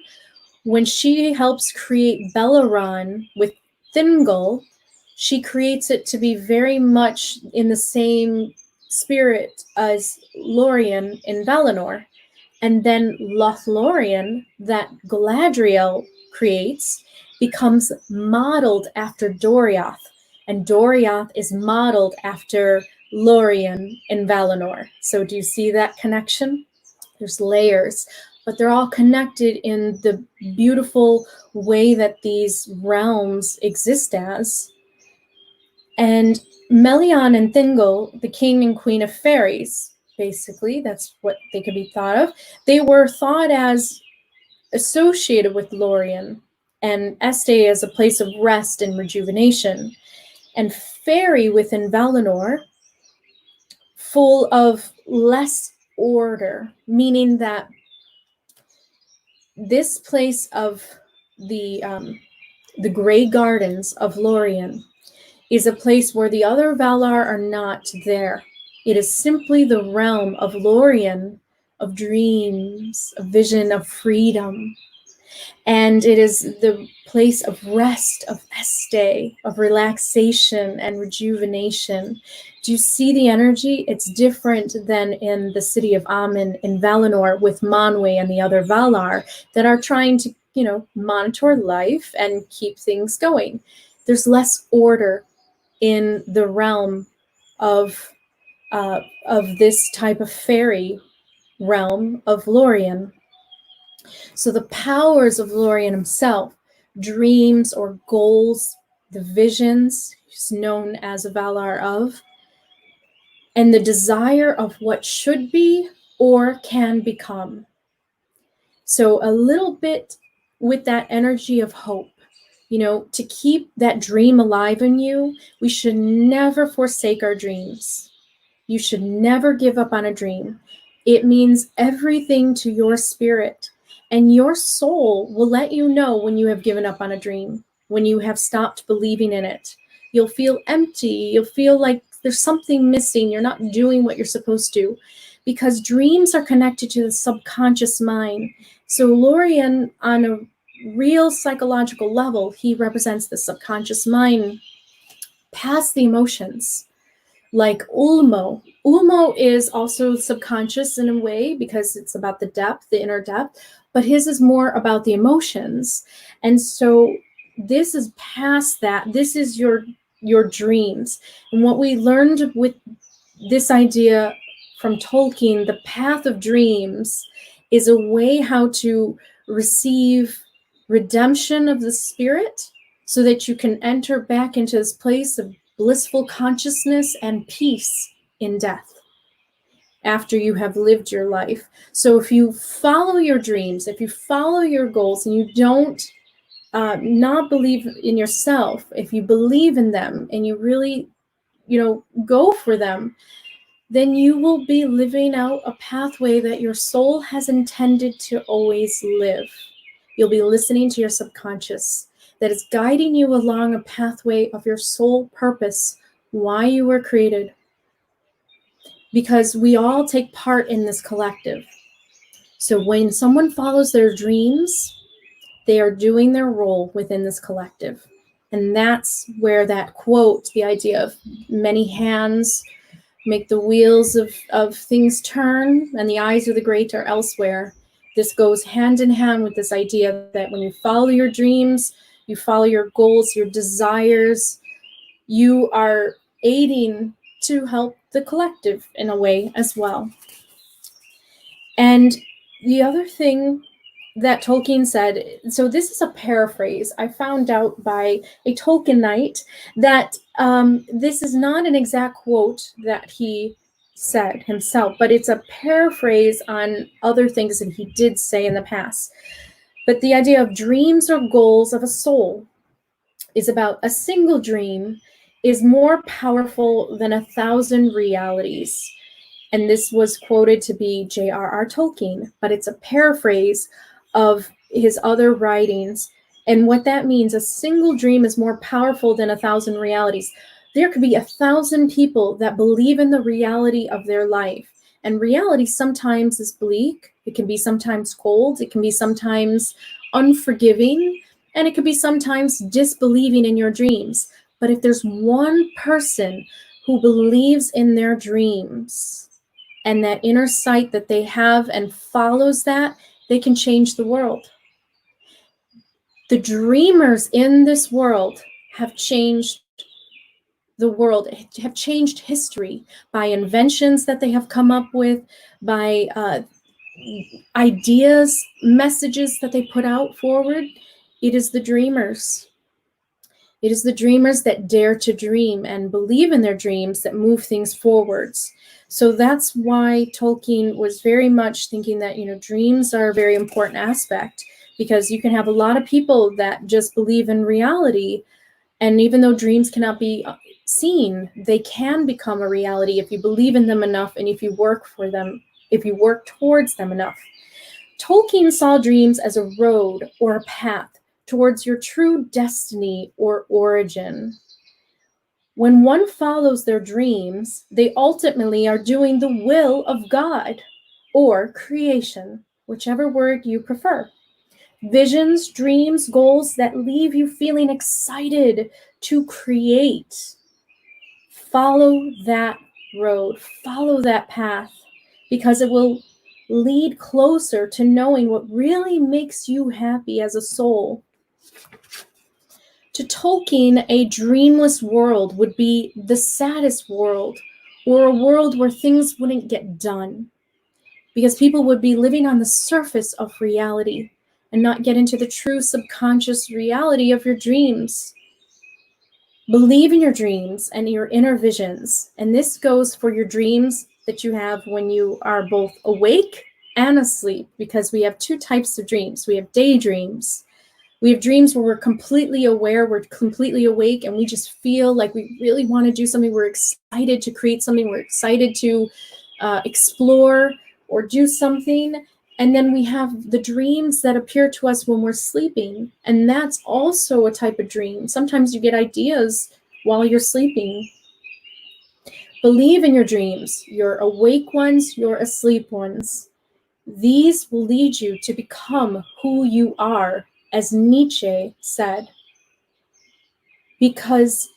when she helps create Beleriand with Thingol, she creates it to be very much in the same spirit as Lorien in Valinor. And then Lothlorien, that Galadriel creates, becomes modeled after Doriath. And Doriath is modeled after Lorien in Valinor. So do you see that connection? There's layers, but they're all connected in the beautiful way that these realms exist as. And Melian and Thingol, the king and queen of fairies, basically, that's what they could be thought of. They were thought as associated with Lorien, and Este as a place of rest and rejuvenation, and fairy within Valinor, full of less order, meaning that this place of the Grey Gardens of Lorien is a place where the other Valar are not there. It is simply the realm of Lorien, of dreams, of vision, of freedom. And it is the place of rest, of este, of relaxation and rejuvenation. Do you see the energy? It's different than in the city of Amen in Valinor with Manwë and the other Valar that are trying to, monitor life and keep things going. There's less order in the realm of this type of fairy realm of Lorien. So the powers of Lorien himself, dreams or goals, the visions, he's known as a Valar of, and the desire of what should be or can become. So a little bit with that energy of hope, to keep that dream alive in you, we should never forsake our dreams. You should never give up on a dream. It means everything to your spirit. And your soul will let you know when you have given up on a dream, when you have stopped believing in it. You'll feel empty. You'll feel like there's something missing. You're not doing what you're supposed to, because dreams are connected to the subconscious mind. So Lorien, on a real psychological level, he represents the subconscious mind past the emotions. Like Ulmo. Ulmo is also subconscious in a way because it's about the depth, the inner depth, but his is more about the emotions. And so this is past that. This is your dreams. And what we learned with this idea from Tolkien, the path of dreams, is a way how to receive redemption of the spirit so that you can enter back into this place of blissful consciousness and peace in death after you have lived your life. So if you follow your dreams, if you follow your goals, and you don't not believe in yourself, if you believe in them and you really, go for them, then you will be living out a pathway that your soul has intended to always live. You'll be listening to your subconscious that is guiding you along a pathway of your soul purpose, why you were created. Because we all take part in this collective. So when someone follows their dreams, they are doing their role within this collective. And that's where that quote, the idea of many hands make the wheels of things turn, and the eyes of the great are elsewhere. This goes hand in hand with this idea that when you follow your dreams, you follow your goals, your desires, you are aiding to help the collective in a way as well. And the other thing that Tolkien said, so this is a paraphrase I found out by a Tolkienite, that this is not an exact quote that he said himself, but it's a paraphrase on other things that he did say in the past. But the idea of dreams or goals of a soul is about a single dream is more powerful than 1,000 realities. And this was quoted to be J.R.R. Tolkien, but it's a paraphrase of his other writings. And what that means, a single dream is more powerful than 1,000 realities. There could be 1,000 people that believe in the reality of their life. And reality sometimes is bleak. It can be sometimes cold. It can be sometimes unforgiving. And it could be sometimes disbelieving in your dreams. But if there's one person who believes in their dreams and that inner sight that they have and follows that, they can change the world. The dreamers in this world have changed the world, have changed history by inventions that they have come up with, by ideas, messages that they put out forward. It is the dreamers. It is the dreamers that dare to dream and believe in their dreams that move things forwards. So that's why Tolkien was very much thinking that, dreams are a very important aspect, because you can have a lot of people that just believe in reality. And even though dreams cannot be seen, they can become a reality if you believe in them enough and if you work for them, if you work towards them enough. Tolkien saw dreams as a road or a path towards your true destiny or origin. When one follows their dreams, they ultimately are doing the will of God or creation, whichever word you prefer. Visions, dreams, goals that leave you feeling excited to create. Follow that road, follow that path, because it will lead closer to knowing what really makes you happy as a soul. To Tolkien, a dreamless world would be the saddest world, or a world where things wouldn't get done, because people would be living on the surface of reality and not get into the true subconscious reality of your dreams. Believe in your dreams and your inner visions, and this goes for your dreams that you have when you are both awake and asleep, because we have two types of dreams. We have daydreams. We have dreams where we're completely aware, we're completely awake, and we just feel like we really want to do something. We're excited to create something. We're excited to explore or do something. And then we have the dreams that appear to us when we're sleeping. And that's also a type of dream. Sometimes you get ideas while you're sleeping. Believe in your dreams, your awake ones, your asleep ones. These will lead you to become who you are, as Nietzsche said. Because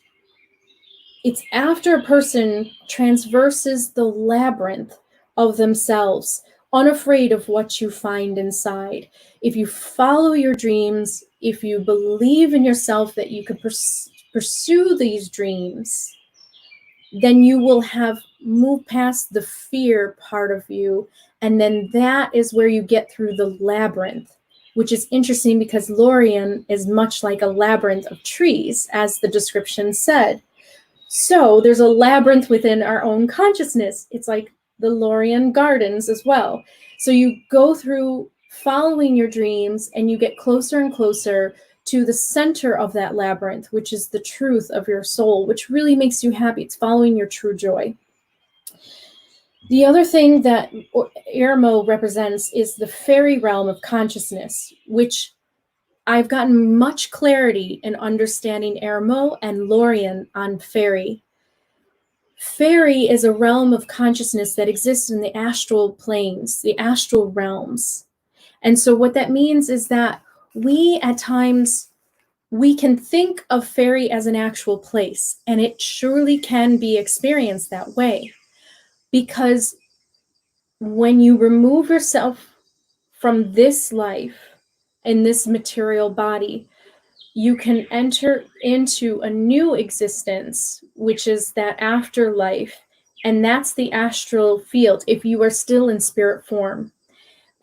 it's after a person traverses the labyrinth of themselves, unafraid of what you find inside. If you follow your dreams, if you believe in yourself that you can pursue these dreams, then you will have moved past the fear part of you. And then that is where you get through the labyrinth, which is interesting because Lorien is much like a labyrinth of trees, as the description said. So there's a labyrinth within our own consciousness. It's like the Lorien gardens as well. So you go through following your dreams and you get closer and closer to the center of that labyrinth, which is the truth of your soul, which really makes you happy. It's following your true joy. The other thing that Irmo represents is the fairy realm of consciousness, which I've gotten much clarity in understanding Irmo and Lorien on fairy. Fairy is a realm of consciousness that exists in the astral planes, the astral realms. And so what that means is that we, at times, we can think of fairy as an actual place, and it surely can be experienced that way. Because when you remove yourself from this life in this material body, you can enter into a new existence, which is that afterlife, and that's the astral field if you are still in spirit form.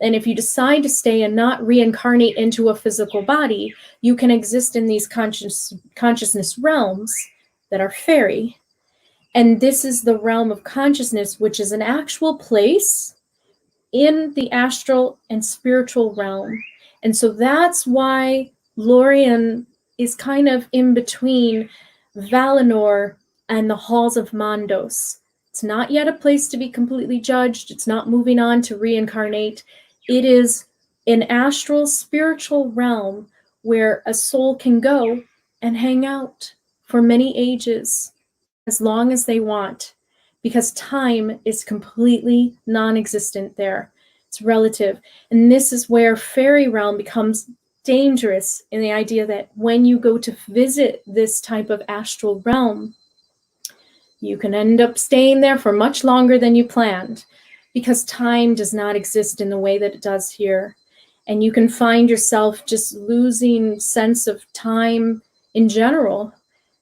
And if you decide to stay and not reincarnate into a physical body, you can exist in these consciousness realms that are fairy. And this is the realm of consciousness, which is an actual place in the astral and spiritual realm. And so that's why Lorien is kind of in between Valinor and the halls of Mandos. It's not yet a place to be completely judged. It's not moving on to reincarnate. It is an astral spiritual realm where a soul can go and hang out for many ages, as long as they want, because time is completely non-existent there. It's relative. And this is where fairy realm becomes dangerous, in the idea that when you go to visit this type of astral realm, you can end up staying there for much longer than you planned, because time does not exist in the way that it does here. And you can find yourself just losing sense of time in general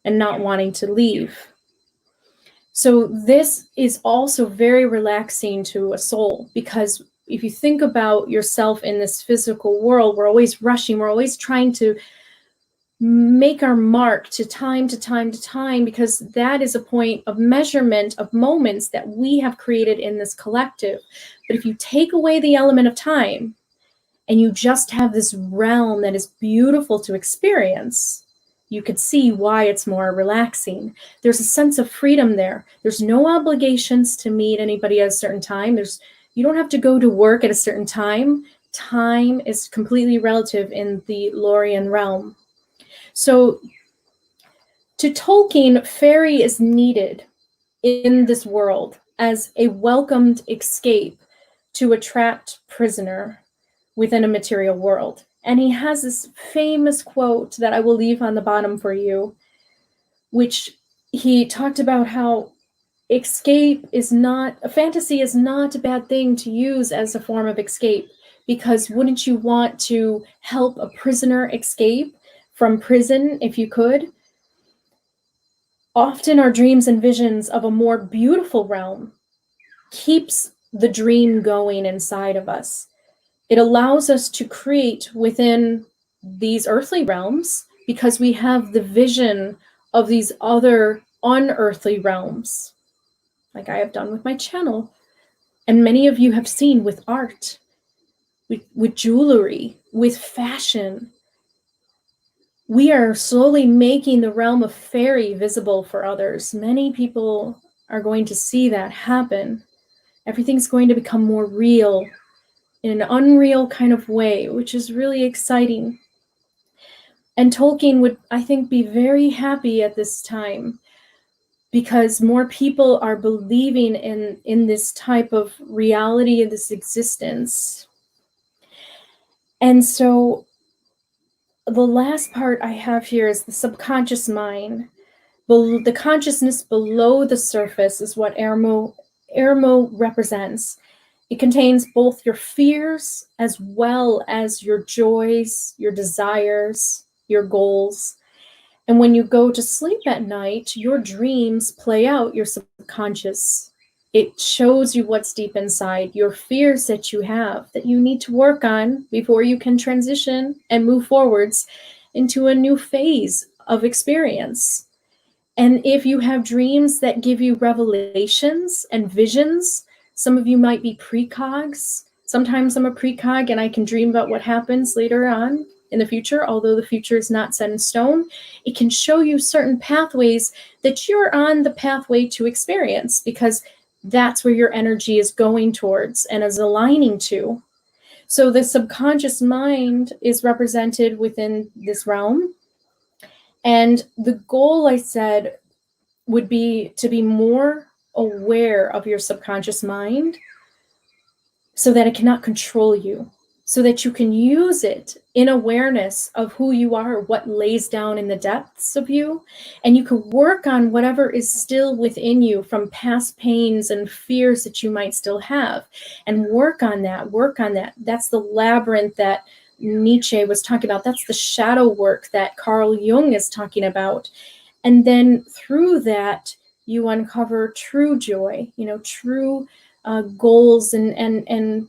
and not wanting to leave. So this is also very relaxing to a soul, because if you think about yourself in this physical world, we're always rushing, we're always trying to make our mark to time, because that is a point of measurement of moments that we have created in this collective. But if you take away the element of time and you just have this realm that is beautiful to experience, you could see why it's more relaxing. There's a sense of freedom there. There's no obligations to meet anybody at a certain time. You don't have to go to work at a certain time. Time is completely relative in the Lorien realm. So to Tolkien, fairy is needed in this world as a welcomed escape to a trapped prisoner within a material world. And he has this famous quote that I will leave on the bottom for you, which he talked about how fantasy is not a bad thing to use as a form of escape, because wouldn't you want to help a prisoner escape from prison if you could? Often our dreams and visions of a more beautiful realm keeps the dream going inside of us. It allows us to create within these earthly realms because we have the vision of these other unearthly realms, like I have done with my channel, and many of you have seen with art, with jewelry, with fashion. We are slowly making the realm of fairy visible for others. Many people are going to see that happen. Everything's going to become more real in an unreal kind of way, which is really exciting. And Tolkien would, I think, be very happy at this time, because more people are believing in this type of reality, in this existence. And so the last part I have here is the subconscious mind. The consciousness below the surface is what Irmo represents. It contains both your fears as well as your joys, your desires, your goals. And when you go to sleep at night, your dreams play out your subconscious. It shows you what's deep inside, your fears that you have, that you need to work on before you can transition and move forwards into a new phase of experience. And if you have dreams that give you revelations and visions, some of you might be precogs. Sometimes I'm a precog and I can dream about what happens later on in the future, although the future is not set in stone. It can show you certain pathways that you're on the pathway to experience, because that's where your energy is going towards and is aligning to. So the subconscious mind is represented within this realm. And the goal, I said, would be to be more aware of your subconscious mind so that it cannot control you, so that you can use it in awareness of who you are, what lays down in the depths of you, and you can work on whatever is still within you from past pains and fears that you might still have, and work on that. That's the labyrinth that Nietzsche was talking about. That's the shadow work that Carl Jung is talking about. And then through that, you uncover true joy, true goals, and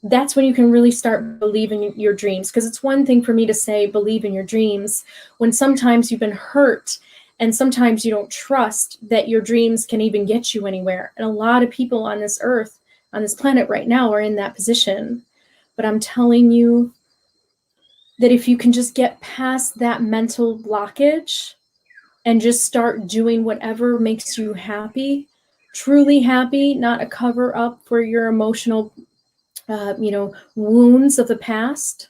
that's when you can really start believing your dreams. Because it's one thing for me to say, believe in your dreams, when sometimes you've been hurt and sometimes you don't trust that your dreams can even get you anywhere. And a lot of people on this earth, on this planet right now, are in that position. But I'm telling you that if you can just get past that mental blockage and just start doing whatever makes you happy, truly happy, not a cover up for your emotional wounds of the past,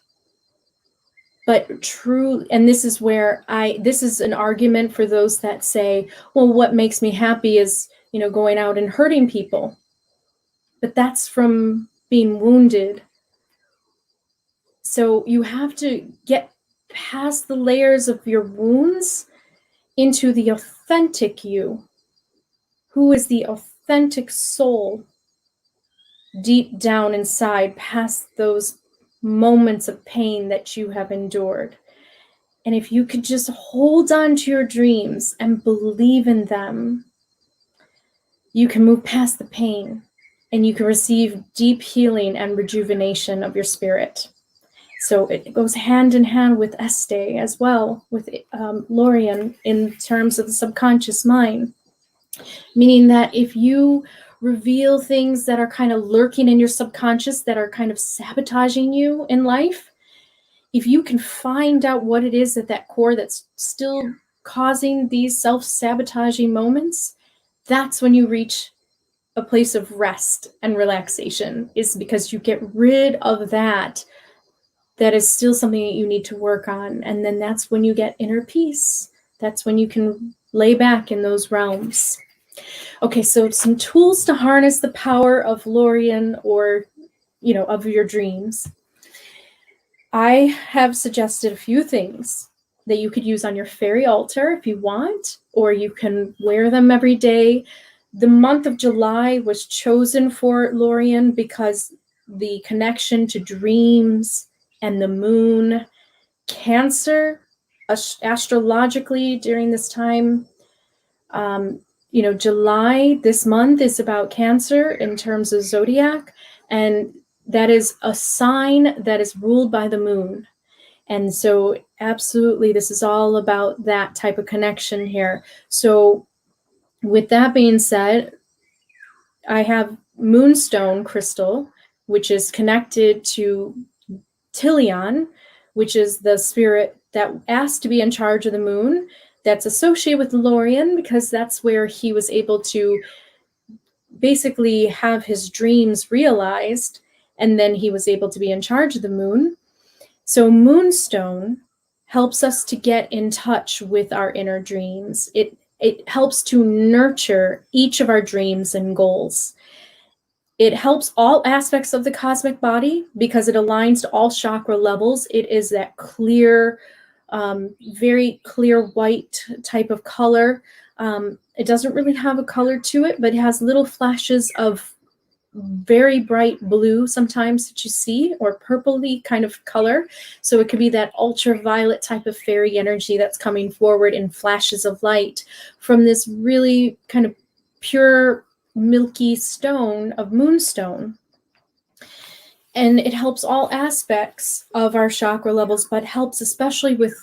but true. And this is where this is an argument for those that say, well, what makes me happy is, going out and hurting people. But that's from being wounded. So you have to get past the layers of your wounds into the authentic you, who is the authentic soul deep down inside, past those moments of pain that you have endured. And if you could just hold on to your dreams and believe in them, you can move past the pain, and you can receive deep healing and rejuvenation of your spirit. So it goes hand in hand with Este as well, with Laurieann in terms of the subconscious mind, meaning that if you reveal things that are kind of lurking in your subconscious that are kind of sabotaging you in life, if you can find out what it is at that core that's still causing these self-sabotaging moments, that's when you reach a place of rest and relaxation, is because you get rid of that is still something that you need to work on. And then that's when you get inner peace. That's when you can lay back in those realms. Okay, so some tools to harness the power of Laurieann, or, of your dreams. I have suggested a few things that you could use on your fairy altar if you want, or you can wear them every day. The month of July was chosen for Laurieann because the connection to dreams and the moon, Cancer, astrologically during this time, July, this month, is about Cancer in terms of zodiac, and that is a sign that is ruled by the moon. And so absolutely, this is all about that type of connection here. So with that being said, I have Moonstone Crystal, which is connected to Tilion, which is the spirit that asked to be in charge of the moon, that's associated with Lorien, because that's where he was able to basically have his dreams realized, and then he was able to be in charge of the moon. So Moonstone helps us to get in touch with our inner dreams. It helps to nurture each of our dreams and goals. It helps all aspects of the cosmic body because it aligns to all chakra levels. It is that clear, very clear white type of color. It doesn't really have a color to it, but it has little flashes of very bright blue sometimes that you see, or purpley kind of color. So it could be that ultraviolet type of fairy energy that's coming forward in flashes of light from this really kind of pure milky stone of Moonstone. And it helps all aspects of our chakra levels, but helps especially with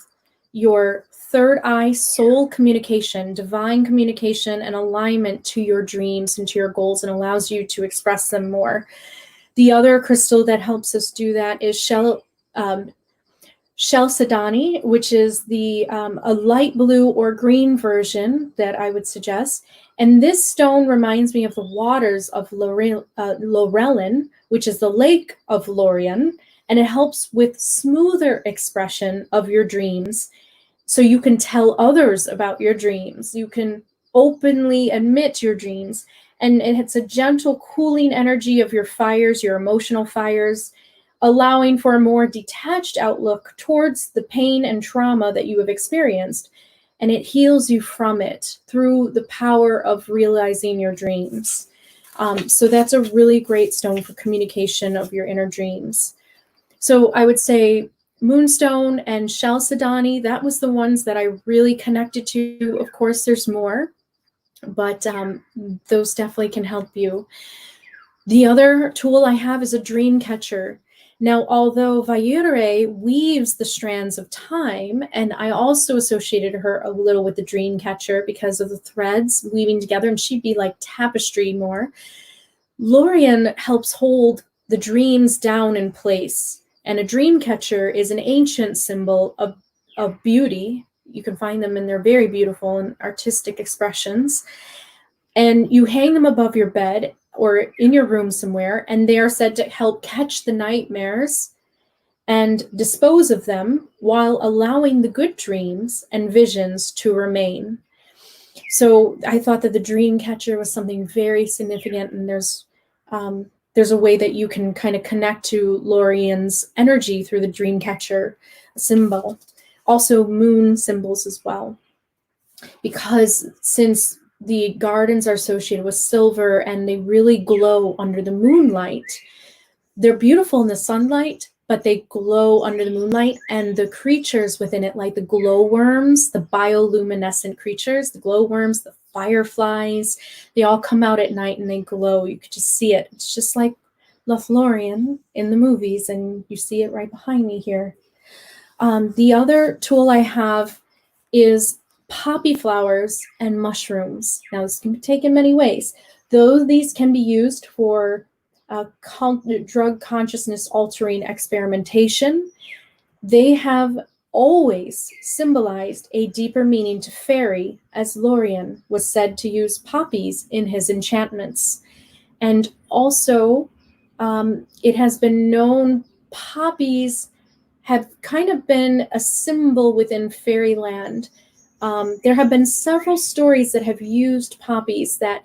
your third eye soul communication, divine communication, and alignment to your dreams and to your goals, and allows you to express them more. The other crystal that helps us do that is Chalcedony, which is a light blue or green version that I would suggest. And this stone reminds me of the waters of Laurieann, which is the lake of Lorien, and it helps with smoother expression of your dreams. So you can tell others about your dreams. You can openly admit your dreams. And it's a gentle, cooling energy of your fires, your emotional fires, allowing for a more detached outlook towards the pain and trauma that you have experienced. And it heals you from it through the power of realizing your dreams. So that's a really great stone for communication of your inner dreams. So I would say Moonstone and Chalcedony, that was the ones that I really connected to. Of course, there's more, but those definitely can help you. The other tool I have is a dream catcher. Now, although J.R.R. weaves the strands of time, and I also associated her a little with the dream catcher because of the threads weaving together, and she'd be like tapestry more, Laurieann helps hold the dreams down in place. And a dream catcher is an ancient symbol of beauty. You can find them, and they're very beautiful and artistic expressions. And you hang them above your bed or in your room somewhere, and they are said to help catch the nightmares and dispose of them while allowing the good dreams and visions to remain. So I thought that the dream catcher was something very significant, and there's a way that you can kind of connect to Laurieann's energy through the dream catcher symbol. Also moon symbols as well, because since the gardens are associated with silver and they really glow under the moonlight, they're beautiful in the sunlight, but they glow under the moonlight, and the creatures within it, like the glowworms, the bioluminescent creatures, the glowworms, the fireflies. They all come out at night and they glow. You could just see it. It's just like Lorien in the movies, and you see it right behind me here. The other tool I have is poppy flowers and mushrooms. Now, this can be taken many ways. Though these can be used for drug consciousness altering experimentation, they have always symbolized a deeper meaning to fairy, as Laurieann was said to use poppies in his enchantments. And also, it has been known poppies have kind of been a symbol within fairyland. There have been several stories that have used poppies, that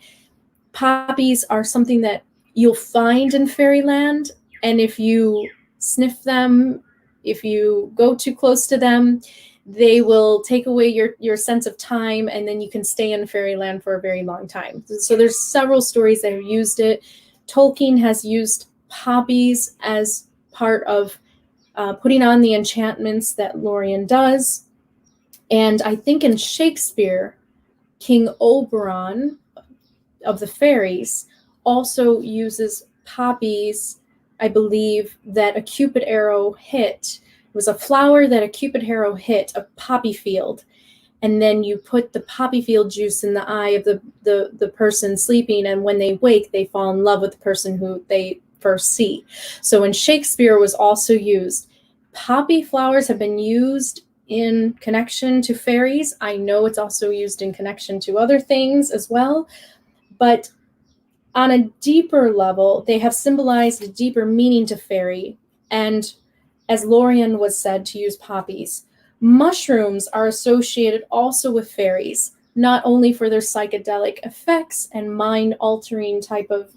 poppies are something that you'll find in fairyland, and if you sniff them, if you go too close to them, they will take away your sense of time, and then you can stay in fairyland for a very long time. So there's several stories that have used it. Tolkien has used poppies as part of putting on the enchantments that Lorien does. And I think in Shakespeare, King Oberon of the fairies also uses poppies, I believe, that a Cupid arrow hit. It was a flower that a Cupid arrow hit, a poppy field. And then you put the poppy field juice in the eye of the person sleeping, and when they wake, they fall in love with the person who they first see. So in Shakespeare was also used. Poppy flowers have been used in connection to fairies. I know it's also used in connection to other things as well, but on a deeper level, they have symbolized a deeper meaning to fairy. And as Lorien was said to use poppies, mushrooms are associated also with fairies, not only for their psychedelic effects and mind-altering type of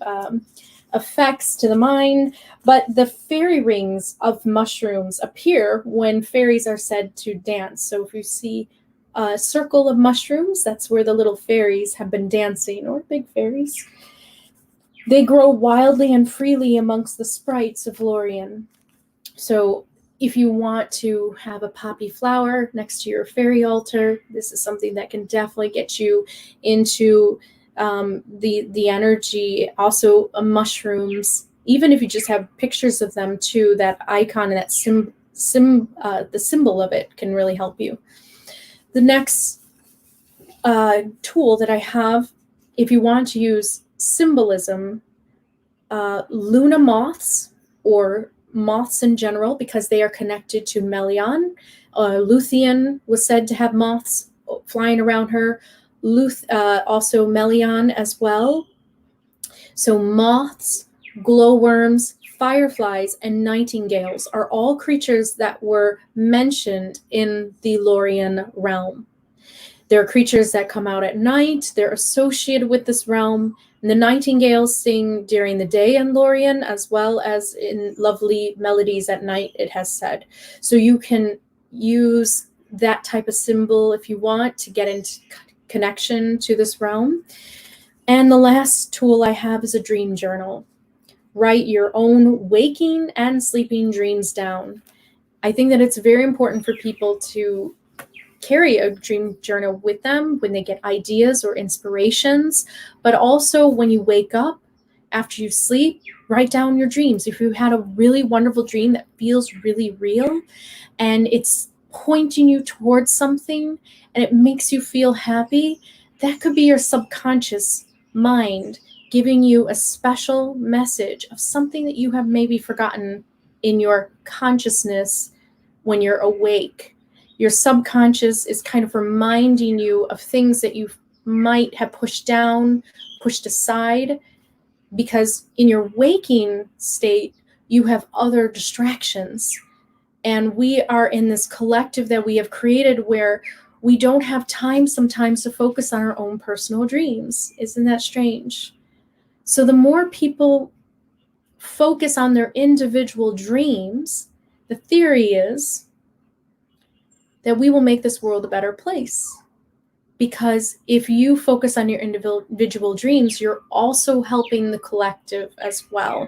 effects to the mind, but the fairy rings of mushrooms appear when fairies are said to dance. So if you see a circle of mushrooms, that's where the little fairies have been dancing, or big fairies. They grow wildly and freely amongst the sprites of Lorien. So if you want to have a poppy flower next to your fairy altar, this is something that can definitely get you into the energy. Also, mushrooms, even if you just have pictures of them too, that icon and that the symbol of it can really help you. The next tool that I have, if you want to use symbolism, Luna moths, or moths in general, because they are connected to Melian. Luthien was said to have moths flying around her. Also Melian as well. So moths, glowworms, fireflies, and nightingales are all creatures that were mentioned in the Lorien realm. They're creatures that come out at night. They're associated with this realm. And the nightingales sing during the day in Lorien, as well as in lovely melodies at night, it has said. So you can use that type of symbol if you want to get into connection to this realm. And the last tool I have is a dream journal. Write your own waking and sleeping dreams down. I think that it's very important for people to carry a dream journal with them when they get ideas or inspirations, but also when you wake up after you sleep, write down your dreams. If you had a really wonderful dream that feels really real and it's pointing you towards something and it makes you feel happy, that could be your subconscious mind giving you a special message of something that you have maybe forgotten in your consciousness when you're awake. Your subconscious is kind of reminding you of things that you might have pushed down, pushed aside, because in your waking state, you have other distractions. And we are in this collective that we have created where we don't have time sometimes to focus on our own personal dreams. Isn't that strange? So the more people focus on their individual dreams, the theory is that we will make this world a better place. Because if you focus on your individual dreams, you're also helping the collective as well.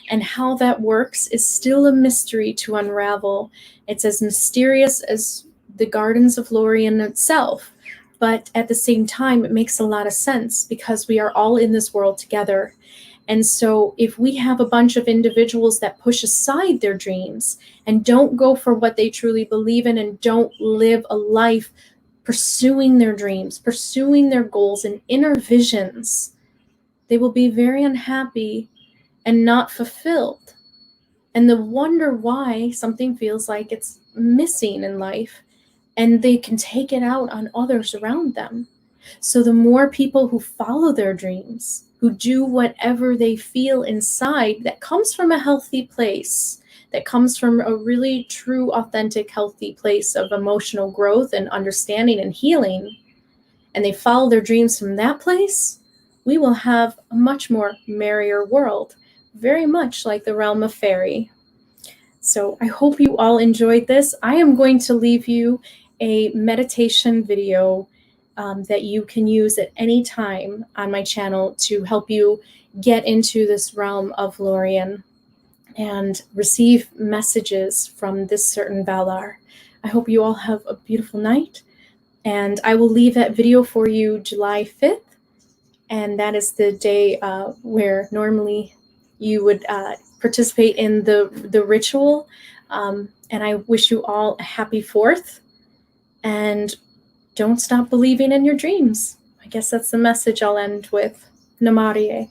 And how that works is still a mystery to unravel. It's as mysterious as the Gardens of Lorien itself. But at the same time, it makes a lot of sense because we are all in this world together. And so if we have a bunch of individuals that push aside their dreams and don't go for what they truly believe in and don't live a life pursuing their dreams, pursuing their goals and inner visions, they will be very unhappy and not fulfilled. And they wonder why something feels like it's missing in life, and they can take it out on others around them. So the more people who follow their dreams, who do whatever they feel inside that comes from a healthy place, that comes from a really true, authentic, healthy place of emotional growth and understanding and healing, and they follow their dreams from that place, we will have a much more merrier world, very much like the realm of fairy. So I hope you all enjoyed this. I am going to leave you a meditation video that you can use at any time on my channel to help you get into this realm of Laurieann and receive messages from this certain Valar. I hope you all have a beautiful night, and I will leave that video for you July 5th, and that is the day where normally you would participate in the ritual. And I wish you all a happy 4th, and don't stop believing in your dreams. I guess that's the message I'll end with. Namarie.